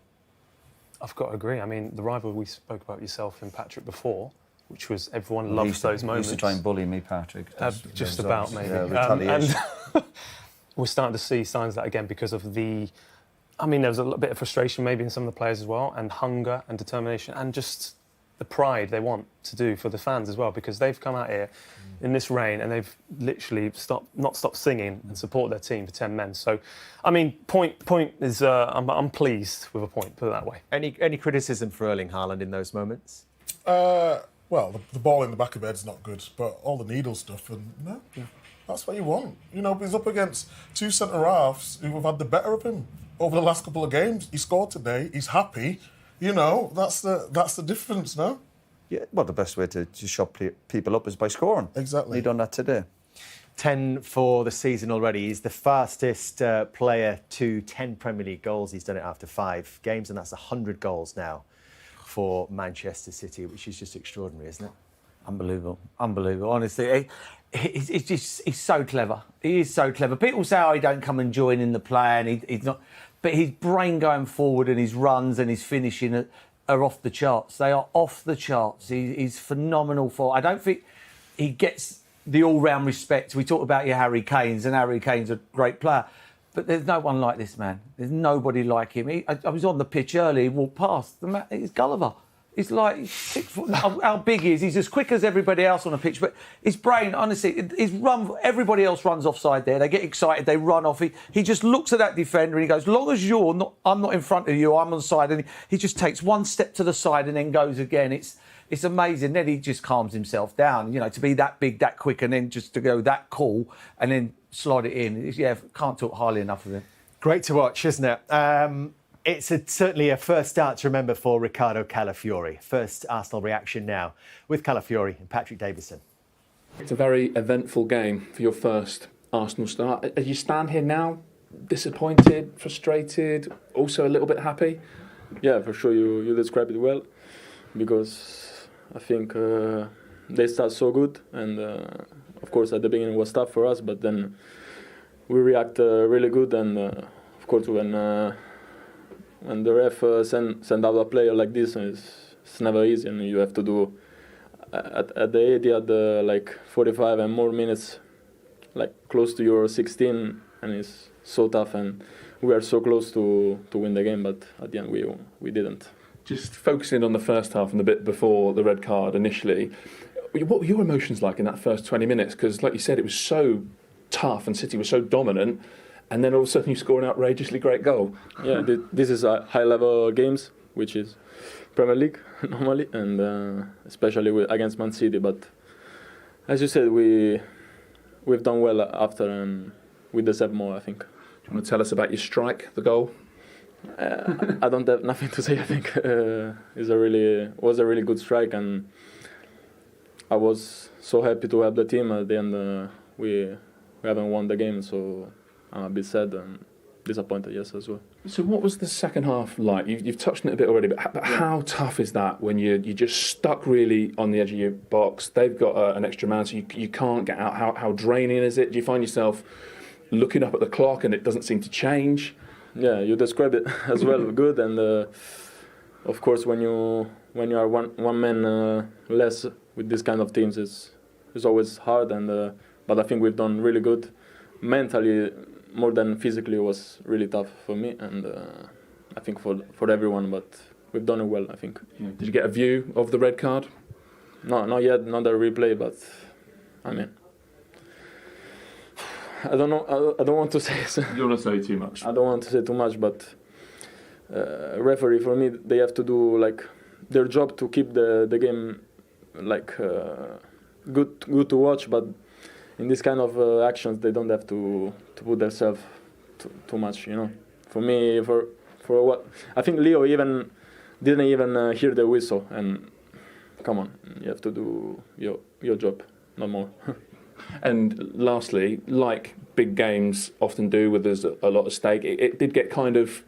I've got to agree. I mean, the rivalry we spoke about yourself and Patrick before, which was everyone loves those moments. He used to try and bully me, Patrick. Just about, maybe. Yeah, retaliation. And we're starting to see signs of that again because of the... I mean, there was a little bit of frustration maybe in some of the players as well, and hunger and determination, and just the pride they want to do for the fans as well, because they've come out here in this rain and they've literally not stopped singing and support their team for 10 men. So, I mean, point is, I'm pleased with a point, put it that way. Any criticism for Erling Haaland in those moments? Well, the ball in the back of head's not good, but all the needle stuff, and no, that's what you want. You know, he's up against two centre-halves who have had the better of him over the last couple of games. He scored today, he's happy. You know, that's the difference, no? Yeah, well, the best way to shut people up is by scoring. Exactly. He done that today. 10 for the season already. He's the fastest player to 10 Premier League goals. He's done it after 5 games, and that's 100 goals now for Manchester City, which is just extraordinary, isn't it? Unbelievable. Honestly, he's so clever. He is so clever. People say, "Oh, he don't come and join in the play," and he's not. But his brain going forward and his runs and his finishing are off the charts. They are off the charts. He's phenomenal for. I don't think he gets the all-round respect. We talk about your Harry Kane's, and Harry Kane's a great player. But there's no one like this man. There's nobody like him. I was on the pitch early, he walked past. He's Gulliver. He's like 6 foot. How big he is. He's as quick as everybody else on the pitch. But his brain, honestly, his run. Everybody else runs offside there. They get excited. They run off. He just looks at that defender and he goes, "As long as I'm not in front of you. I'm on the side." And he just takes one step to the side and then goes again. It's amazing. Then he just calms himself down. You know, to be that big, that quick, and then just to go that cool and then slide it in. Yeah, can't talk highly enough of him. Great to watch, isn't it? It's certainly a first start to remember for Riccardo Calafiori. First Arsenal reaction now with Calafiori and Patrick Davison. It's a very eventful game for your first Arsenal start. As you stand here now, disappointed, frustrated, also a little bit happy? Yeah, for sure, you described it well, because I think they start so good, and of course at the beginning it was tough for us, but then we react really good, and of course when the ref send out a player like this, it's never easy, and you have to do at the 80, at the like 45 and more minutes, like close to your 16, and it's so tough, and we are so close to win the game, but at the end we didn't. Just focusing on the first half and the bit before the red card initially, what were your emotions like in that first 20 minutes? Because like you said, it was so tough and City was so dominant, and then all of a sudden you score an outrageously great goal. Yeah, this is a high-level games, which is Premier League normally, and especially against Man City. But as you said, we've done well after, and we deserve more, I think. Do you want to tell us about your strike, the goal? I don't have nothing to say. I think was a really good strike, and I was so happy to have the team. At the end, we haven't won the game, so I'm a bit sad and disappointed, yes, as well. So what was the second half like? You've touched on it a bit already, but how tough is that when you're just stuck really on the edge of your box? They've got an extra man, so you can't get out. How draining is it? Do you find yourself looking up at the clock and it doesn't seem to change? Yeah, you described it as well, good. And of course, when you are one man less with this kind of teams, it's always hard. And but I think we've done really good. Mentally, more than physically, it was really tough for me, and I think for everyone. But we've done it well, I think. Yeah. Did you get a view of the red card? No, not yet, not a replay, but I mean, I don't know. I don't want to say. You don't want to say too much. I don't want to say too much, but referee, for me, they have to do like their job to keep the game like good to watch. But in this kind of actions, they don't have to put themselves too much. You know, for me, for what I think, Leo didn't even hear the whistle. And come on, you have to do your job, not more. And lastly, like big games often do, where there's a lot at stake, it did get kind of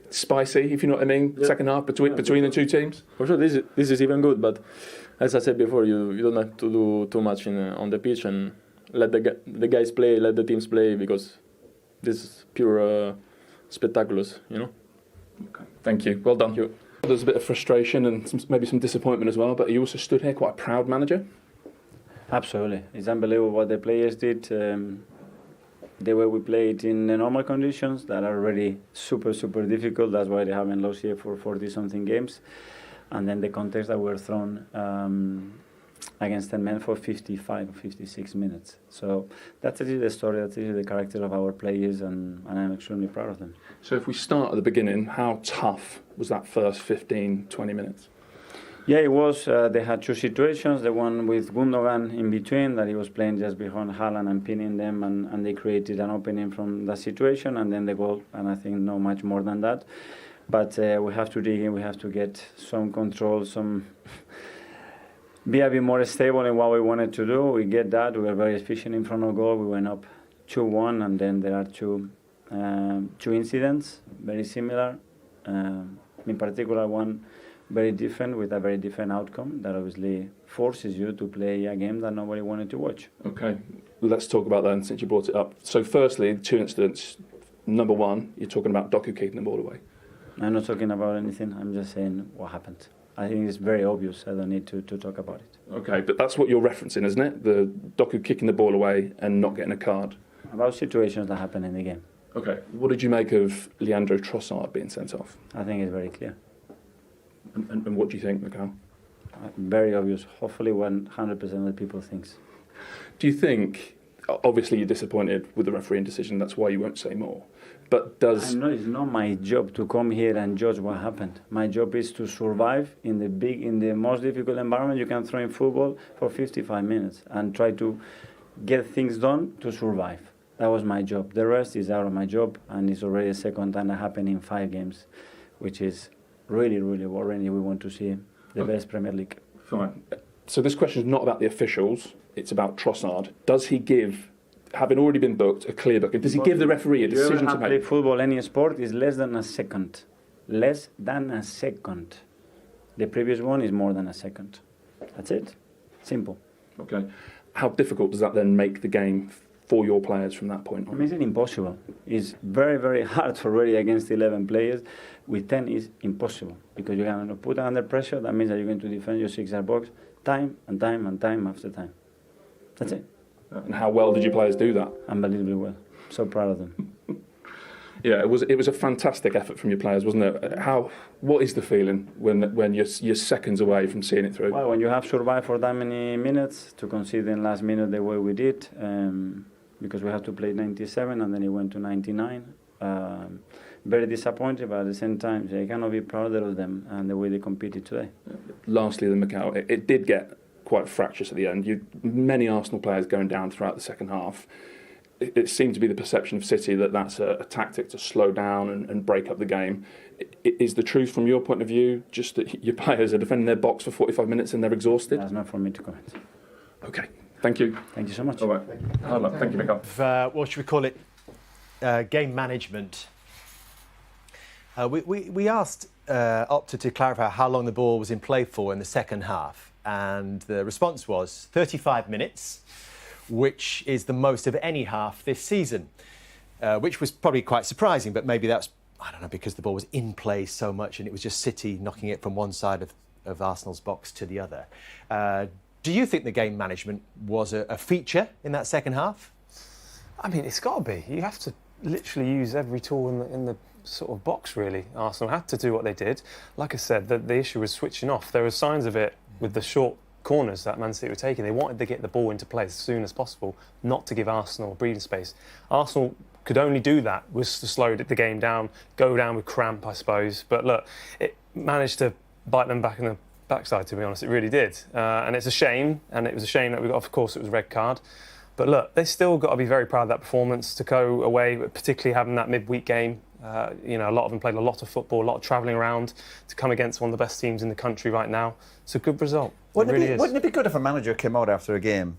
spicy, if you know what I mean. Yeah. Second half between the two teams. For sure, this is even good. But as I said before, you don't have to do too much on the pitch, and let the guys play, let the teams play, because this is pure spectaculous, you know. Okay. Thank you. Well done. Thank you. There's a bit of frustration and maybe some disappointment as well, but you also stood here quite a proud manager. Absolutely. It's unbelievable what the players did. The way we played in the normal conditions that are already super, super difficult. That's why they haven't lost here for 40-something games. And then the context that we're thrown against 10 men for 55 or 56 minutes. So that's really the story, that's really the character of our players, and I'm extremely proud of them. So if we start at the beginning, how tough was that first 15, 20 minutes? Yeah, it was. They had two situations. The one with Gundogan in between, that he was playing just behind Haaland and pinning them, and they created an opening from that situation, and then the goal. And I think not much more than that. But we have to dig in. We have to get some control, be a bit more stable in what we wanted to do. We get that. We were very efficient in front of goal. We went up 2-1, and then there are two incidents, very similar. In particular, one very different, with a very different outcome that obviously forces you to play a game that nobody wanted to watch. Okay, let's talk about that since you brought it up. So firstly, two incidents. Number one, you're talking about Doku kicking the ball away. I'm not talking about anything. I'm just saying what happened. I think it's very obvious. I don't need to talk about it. Okay, but that's what you're referencing, isn't it? The Doku kicking the ball away and not getting a card. About situations that happen in the game. Okay, what did you make of Leandro Trossard being sent off? I think it's very clear. And what do you think, Mikel? Very obvious. Hopefully 100% of the people thinks. Do you think, obviously you're disappointed with the refereeing decision, that's why you won't say more, but does... It's not my job to come here and judge what happened. My job is to survive in the most difficult environment you can throw in football for 55 minutes and try to get things done to survive. That was my job. The rest is out of my job, and it's already a second time that happened in 5 games, which is really, really worrying if we want to see the best Premier League. Fine. So this question is not about the officials, it's about Trossard. Does he give, having already been booked, a clear booking, does he give the referee a decision to make? Play football, any sport, is less than a second. Less than a second. The previous one is more than a second. That's it. Simple. Okay. How difficult does that then make the game for your players from that point on? It makes it impossible. It's very, very hard already against 11 players. With 10 is impossible, because you're going to put them under pressure. That means that you're going to defend your 6-yard box time and time and time after time. That's it. And how well did your players do that? Unbelievably well. So proud of them. Yeah, it was a fantastic effort from your players, wasn't it? What is the feeling when you're seconds away from seeing it through? Well, when you have survived for that many minutes, to concede in last minute the way we did, because we had to play 97 and then it went to 99. Very disappointed, but at the same time, I cannot be prouder of them and the way they competed today. Lastly, then, Mikel, it did get quite fractious at the end. Many Arsenal players going down throughout the second half. It seemed to be the perception of City that that's a tactic to slow down and break up the game. Is the truth from your point of view just that your players are defending their box for 45 minutes and they're exhausted? That's not for me to comment. Okay, thank you. Thank you so much. All right. Thank you, Mikel. What should we call it? Game management. We asked Opta to clarify how long the ball was in play for in the second half, and the response was 35 minutes, which is the most of any half this season, which was probably quite surprising, but maybe that's, I don't know, because the ball was in play so much and it was just City knocking it from one side of Arsenal's box to the other. Do you think the game management was a feature in that second half? I mean, it's got to be. You have to literally use every tool in the sort of box, really. Arsenal had to do what they did. Like I said, the issue was switching off. There were signs of it with the short corners that Man City were taking. They wanted to get the ball into play as soon as possible, not to give Arsenal breathing space. Arsenal could only do that, was to slow the game down, go down with cramp, I suppose. But look, it managed to bite them back in the backside, to be honest. It really did. And it's a shame, and it was a shame that we got, of course, it was a red card. But look, they still got to be very proud of that performance, to go away, particularly having that midweek game. A lot of them played a lot of football, a lot of travelling around to come against one of the best teams in the country right now. It's a good result. Wouldn't it be good if a manager came out after a game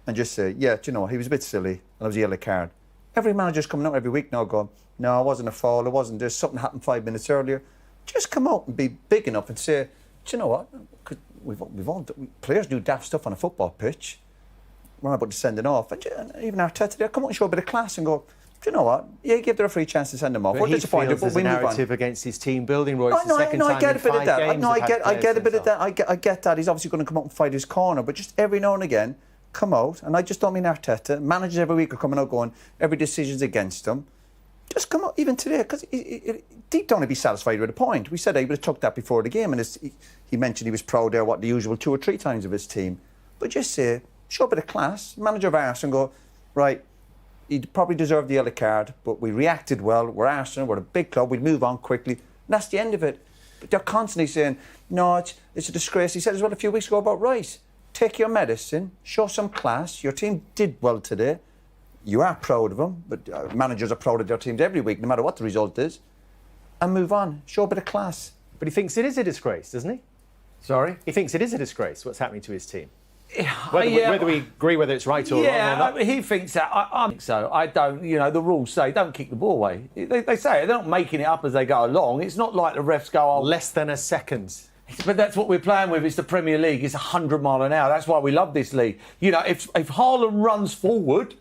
and just say, yeah, do you know, he was a bit silly and it was a yellow card. Every manager's coming out every week now going, no, it wasn't a foul, it wasn't this, something happened 5 minutes earlier. Just come out and be big enough and say, do you know what, players do daft stuff on a football pitch. We're not about to send it off. And even Arteta there, come out and show a bit of class and go, do you know what? Yeah, give the referee a chance to send him off. But We're he disappointed, feels but there's we a move on. narrative against his team building, Roy. It's the second I time get in a bit of 5 that. games No, I they've get had a bit players of that. I get that. He's obviously going to come out and fight his corner, but just every now and again, come out, and I just don't mean Arteta. Managers every week are coming out going, every decision's against him. Just come out, even today, because deep down he'd be satisfied with a point. We said he would have took that before the game, and he mentioned he was proud there, the usual 2 or 3 times of his team. But just say, show a bit of class, manager of Arsenal, and go, right, he probably deserved the yellow card, but we reacted well. We're Arsenal, we're a big club, we'd move on quickly. And that's the end of it. But they're constantly saying, no, it's a disgrace. He said as well a few weeks ago about Wright. Take your medicine, show some class. Your team did well today. You are proud of them, but managers are proud of their teams every week, no matter what the result is. And move on. Show a bit of class. But he thinks it is a disgrace, doesn't he? Sorry? He thinks it is a disgrace, what's happening to his team. Whether we agree whether it's right or wrong or not. He thinks that. I think so. I don't, the rules say don't kick the ball away. They say they're not making it up as they go along. It's not like the refs go, less than a second. But that's what we're playing with. It's the Premier League. It's 100 mile an hour. That's why we love this league. If Haaland runs forward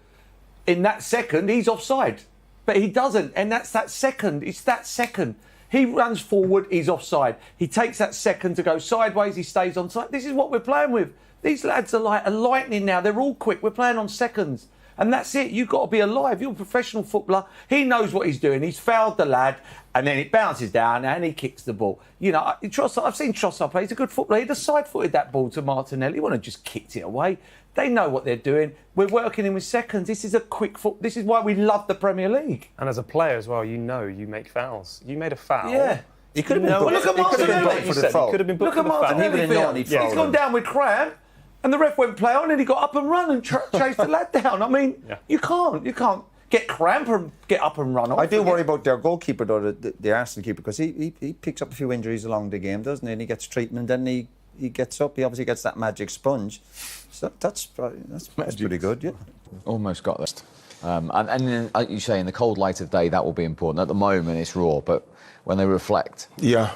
in that second, he's offside. But he doesn't. And that's that second. It's that second. He runs forward, he's offside. He takes that second to go sideways, he stays on side. This is what we're playing with. These lads are like a lightning now. They're all quick. We're playing on seconds. And that's it. You've got to be alive. You're a professional footballer. He knows what he's doing. He's fouled the lad, and then it bounces down, and he kicks the ball. Trossard, I've seen Trossard play. He's a good footballer. He'd have side-footed that ball to Martinelli. He wouldn't have just kicked it away. They know what they're doing. We're working in with seconds. This is a quick foot. This is why we love the Premier League. And as a player as well, you make foul. You made a foul. Yeah. He could have been booked. Look at Martinelli. For the foul. He could have been booked Look at for the foul. Martinelli. He's gone down with cramp. And the ref went play on, and he got up and run and chased the lad down. I mean, you can't get cramp and get up and run off. I do worry about their goalkeeper, though, the Arsenal keeper, because he picks up a few injuries along the game, doesn't he? And he gets treatment, and then he gets up. He obviously gets that magic sponge. So that's pretty good, yeah. Almost got that. And then, like you say, in the cold light of day, that will be important. At the moment, it's raw, but when they reflect. Yeah,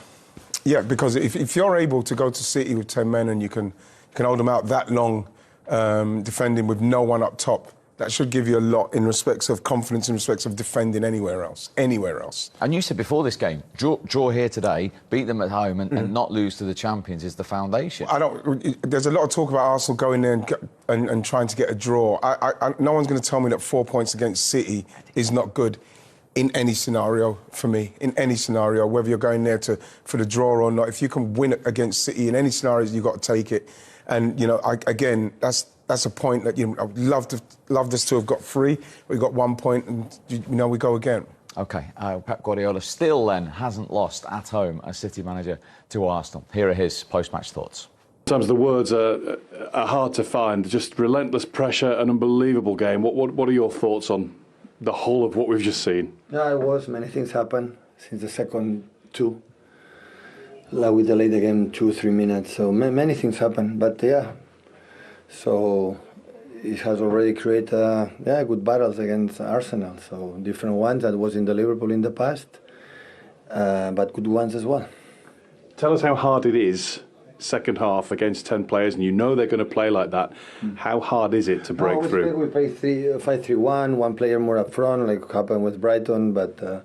because if you're able to go to City with 10 men and you can hold them out that long, defending with no one up top, that should give you a lot in respects of confidence, in respects of defending anywhere else. And you said before this game, draw here today, beat them at home, and not lose to the champions is the foundation. There's a lot of talk about Arsenal going there and trying to get a draw. No one's going to tell me that 4 points against City is not good in any scenario for me. In any scenario, whether you're going there for the draw or not, if you can win against City in any scenarios, you've got to take it. And again, that's a point that I would love us to have got 3. We got 1 point, and we go again. OK, Pep Guardiola still then hasn't lost at home as City manager to Arsenal. Here are his post-match thoughts. Sometimes the words are hard to find. Just relentless pressure, an unbelievable game. What are your thoughts on the whole of what we've just seen? Yeah, it was. Many things happened since the second 2. Like we delayed the game 2-3 minutes, so many things happened. But yeah, so it has already created good battles against Arsenal. So different ones that was in the Liverpool in the past, but good ones as well. Tell us how hard it is, second half against 10 players, and they're going to play like that. How hard is it to break through? We play 5-3-1, one player more up front, like happened with Brighton, but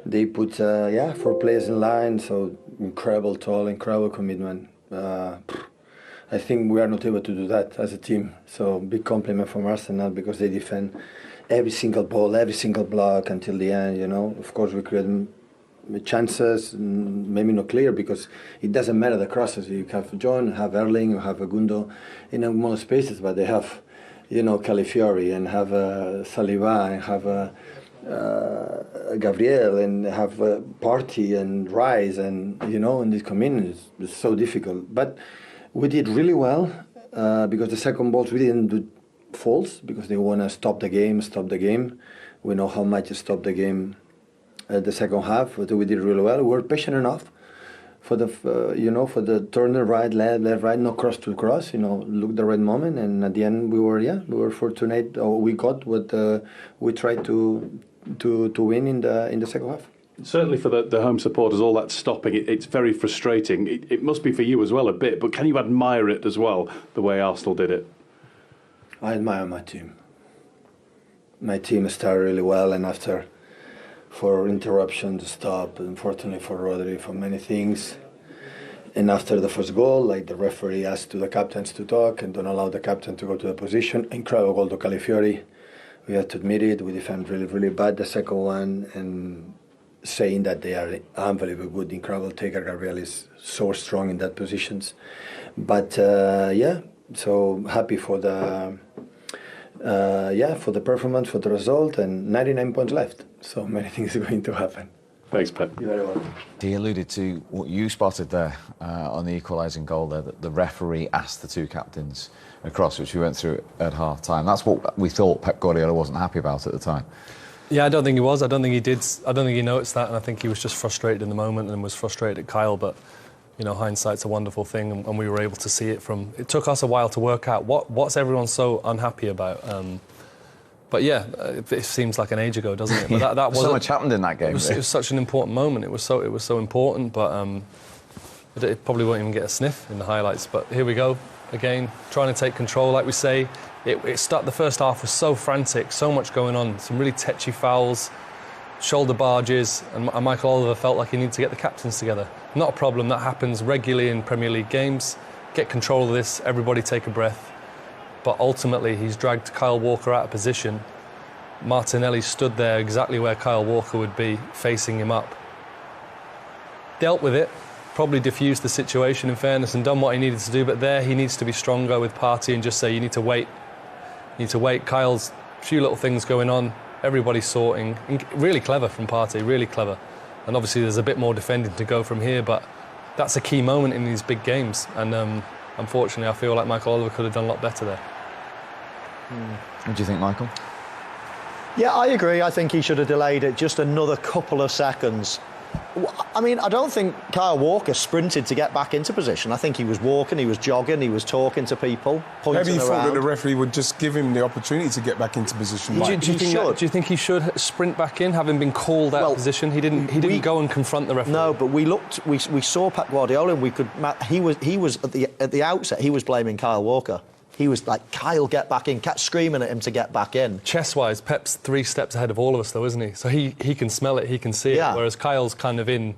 they put 4 players in line, so incredible toll, incredible commitment. I think we are not able to do that as a team. So big compliment from Arsenal because they defend every single ball, every single block until the end. Of course we create chances, maybe not clear because it doesn't matter the crosses. You have John, have Erling, you have Gundo in more spaces, but they have, Calafiori and have Saliba and have. Gabriel and have Partey and Rice and in these communities it's so difficult, but we did really well because the second balls we didn't do faults because they want to stop the game. We know how much to stop the game the second half, but we did really well. We were patient enough for the for the turner right, left, right, no cross to cross, look the right moment, and at the end we were fortunate, or we got what we tried to win in the second half. Certainly for the home supporters, all that stopping, it's very frustrating. It must be for you as well a bit, but can you admire it as well, the way Arsenal did it? I admire my team. my team started really well, and after, for interruption to stop, unfortunately for Rodri, for many things. And after the first goal, like the referee asked to the captains to talk and don't allow the captain to go to the position. Incredible goal to Calafiori. We have to admit it. We defend really, really bad the second one, and saying that they are unbelievably good, incredible taker. Gabriel is so strong in that positions. But yeah, so happy for the for the performance, for the result, and 99 points left. So many things are going to happen. Thanks, Pep. You're very welcome. He alluded to what you spotted there on the equalising goal there, that the referee asked the two captains across, which we went through at half-time. That's what we thought Pep Guardiola wasn't happy about at the time. Yeah, I don't think he was. I don't think he did. I don't think he noticed that, and I think he was just frustrated in the moment and was frustrated at Kyle. But you know, hindsight's a wonderful thing, and we were able to see it from. It took us a while to work out what's everyone so unhappy about. But yeah, it seems like an age ago, doesn't it? But that was so much happened in that game. It was such an important moment. It was so important, but it probably won't even get a sniff in the highlights. But here we go again, trying to take control, like we say. The first half was so frantic, so much going on, some really tetchy fouls, shoulder barges, and Michael Oliver felt like he needed to get the captains together. Not a problem. That happens regularly in Premier League games. Get control of this. Everybody take a breath. But ultimately, he's dragged Kyle Walker out of position. Martinelli stood there exactly where Kyle Walker would be, facing him up. Dealt with it, probably diffused the situation in fairness and done what he needed to do, but there he needs to be stronger with Partey and just say, you need to wait. You need to wait. Kyle's a few little things going on, everybody's sorting. Really clever from Partey, really clever. And obviously there's a bit more defending to go from here, but that's a key moment in these big games. And unfortunately, I feel like Michael Oliver could have done a lot better there. What do you think, Michael? Yeah, I agree. I think he should have delayed it just another couple of seconds. I mean, I don't think Kyle Walker sprinted to get back into position. I think he was walking, he was jogging, he was talking to people, pointing Maybe he around. thought that the referee would just give him the opportunity to get back into position. Do you think he should sprint back in, having been called out of position? He didn't go and confront the referee. No, but we saw Pep Guardiola, and he was at the outset, he was blaming Kyle Walker. He was like, Kyle, get back in, kept screaming at him to get back in. Chess-wise, Pep's 3 steps ahead of all of us, though, isn't he? So he can smell it, he can see it, whereas Kyle's kind of in,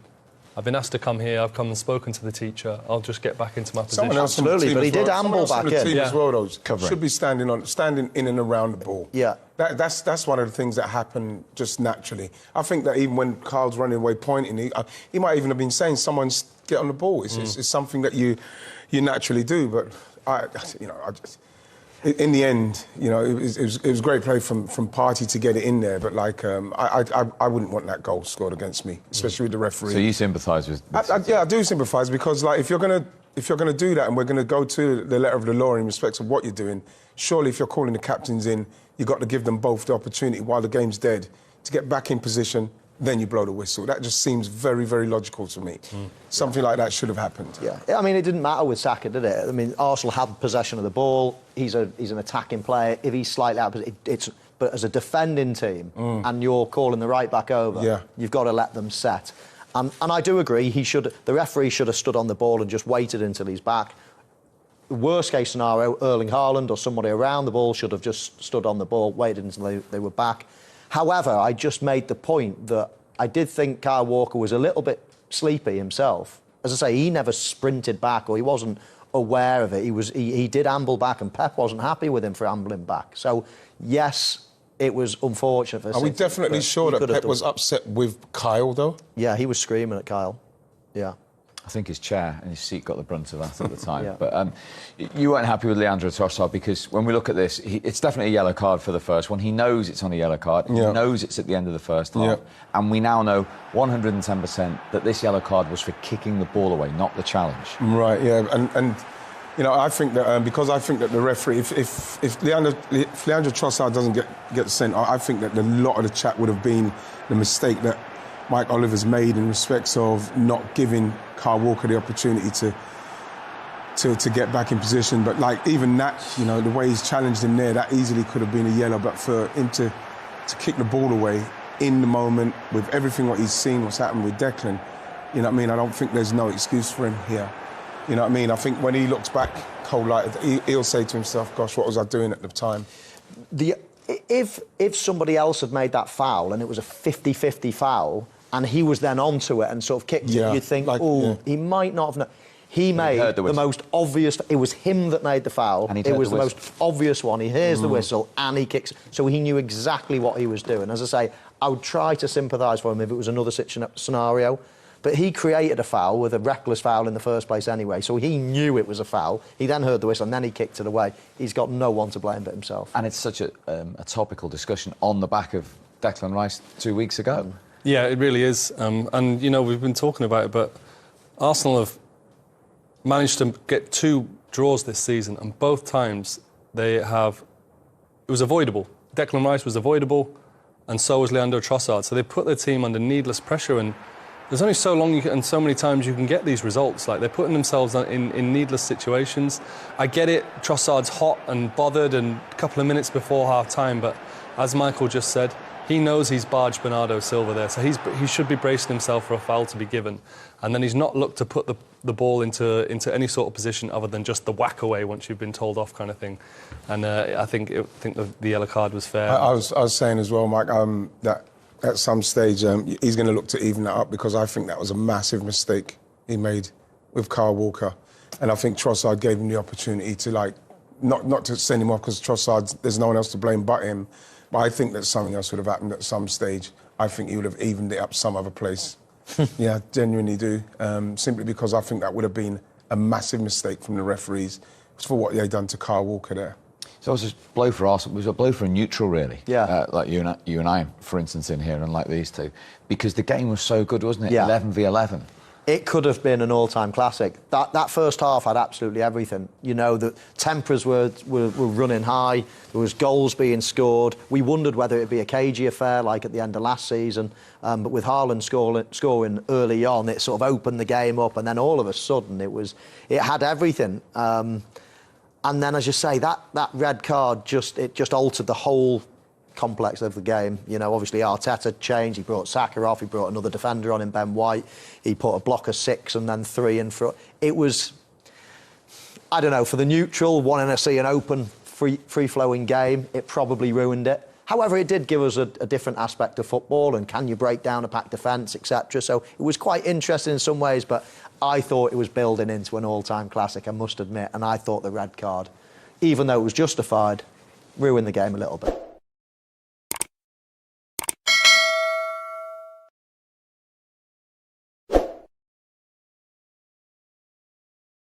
I've been asked to come here, I've come and spoken to the teacher, I'll just get back into my position. Someone else Absolutely, but he did amble back in. Team as well, though, should be standing in and around the ball. Yeah. That's one of the things that happen just naturally. I think that even when Kyle's running away pointing, he might even have been saying, someone's get on the ball. It's something that you naturally do, but in the end, you know, it was great play from Partey to get it in there, but like I wouldn't want that goal scored against me, especially with the referee. So you sympathise with? I do sympathise, because like if you're gonna do that, and we're gonna go to the letter of the law in respect of what you're doing, surely if you're calling the captains in, you've got to give them both the opportunity while the game's dead to get back in position. Then you blow the whistle. That just seems very, very logical to me. Something like that should have happened. Yeah, I mean, it didn't matter with Saka, did it? I mean, Arsenal had possession of the ball. He's an attacking player. If he's slightly out, but as a defending team, and you're calling the right back over, you've got to let them set. And I do agree. The referee should have stood on the ball and just waited until he's back. Worst case scenario, Erling Haaland or somebody around the ball should have just stood on the ball, waited until they were back. However, I just made the point that I did think Kyle Walker was a little bit sleepy himself. As I say, he never sprinted back, or he wasn't aware of it. He did amble back, and Pep wasn't happy with him for ambling back. So, yes, it was unfortunate for City. Are we definitely sure that Pep was upset with Kyle, though? Yeah, he was screaming at Kyle. Yeah. I think his chair and his seat got the brunt of that at the time. But you weren't happy with Leandro Trossard, because when we look at this, it's definitely a yellow card for the first one. He knows it's on a yellow card. He knows it's at the end of the first half. And we now know 110% that this yellow card was for kicking the ball away, not the challenge. Right, yeah. And you know, I think that because I think that the referee, if Leandro Trossard doesn't get the sent, I think that a lot of the chat would have been the mistake that Mike Oliver's made in respects of not giving Kyle Walker the opportunity to get back in position. But like even that, you know, the way he's challenged him there, that easily could have been a yellow. But for him to kick the ball away in the moment with everything what he's seen, what's happened with Declan, you know what I mean? I don't think there's no excuse for him here. You know what I mean? I think when he looks back cold-lighted, he'll say to himself, gosh, what was I doing at the time? if somebody else had made that foul and it was a 50-50 foul and he was then onto it and sort of kicked it, you'd think, he might not have known. He made the most obvious. It was him that made the foul. And it was the most obvious one. He hears the whistle and he kicks. So he knew exactly what he was doing. As I say, I would try to sympathise for him if it was another scenario. But he created a foul with a reckless foul in the first place anyway. So he knew it was a foul. He then heard the whistle and then he kicked it away. He's got no one to blame but himself. And it's such a topical discussion on the back of Declan Rice 2 weeks ago. Yeah, it really is. And, you know, we've been talking about it, but Arsenal have managed to get 2 draws this season, and both times it was avoidable. Declan Rice was avoidable, and so was Leandro Trossard. So they put their team under needless pressure, and there's only so long and so many times you can get these results. Like, they're putting themselves in needless situations. I get it, Trossard's hot and bothered and a couple of minutes before half-time, but as Michael just said, he knows he's barged Bernardo Silva there, so he should be bracing himself for a foul to be given. And then he's not looked to put the ball into any sort of position other than just the whack away once you've been told off kind of thing. And I think the yellow card was fair. I was saying as well, Mike, that at some stage he's going to look to even that up, because I think that was a massive mistake he made with Kyle Walker. And I think Trossard gave him the opportunity to, not to send him off, because Trossard, there's no one else to blame but him. But I think that something else would have happened at some stage. I think he would have evened it up some other place. Yeah, I genuinely do. Simply because I think that would have been a massive mistake from the referees for what they'd done to Kyle Walker there. So it was a blow for Arsenal. It was a blow for a neutral, really. Yeah. Like you and I, for instance, in here, and like these two. Because the game was so good, wasn't it? Yeah. 11v11. It could have been an all-time classic. That first half had absolutely everything. You know, the tempers were running high. There was goals being scored. We wondered whether it'd be a cagey affair like at the end of last season. But with Haaland scoring early on, it sort of opened the game up. And then all of a sudden, it had everything. And then, as you say, that red card just altered the whole complex of the game. You know, obviously Arteta changed. He brought Saka off. He brought another defender on in Ben White. He put a block of 6 and then 3 in front. It was, I don't know, for the neutral, wanting to see an open, free-flowing game, it probably ruined it. However, it did give us a different aspect of football, and can you break down a packed defence, etc. So it was quite interesting in some ways, but I thought it was building into an all-time classic, I must admit, and I thought the red card, even though it was justified, ruined the game a little bit.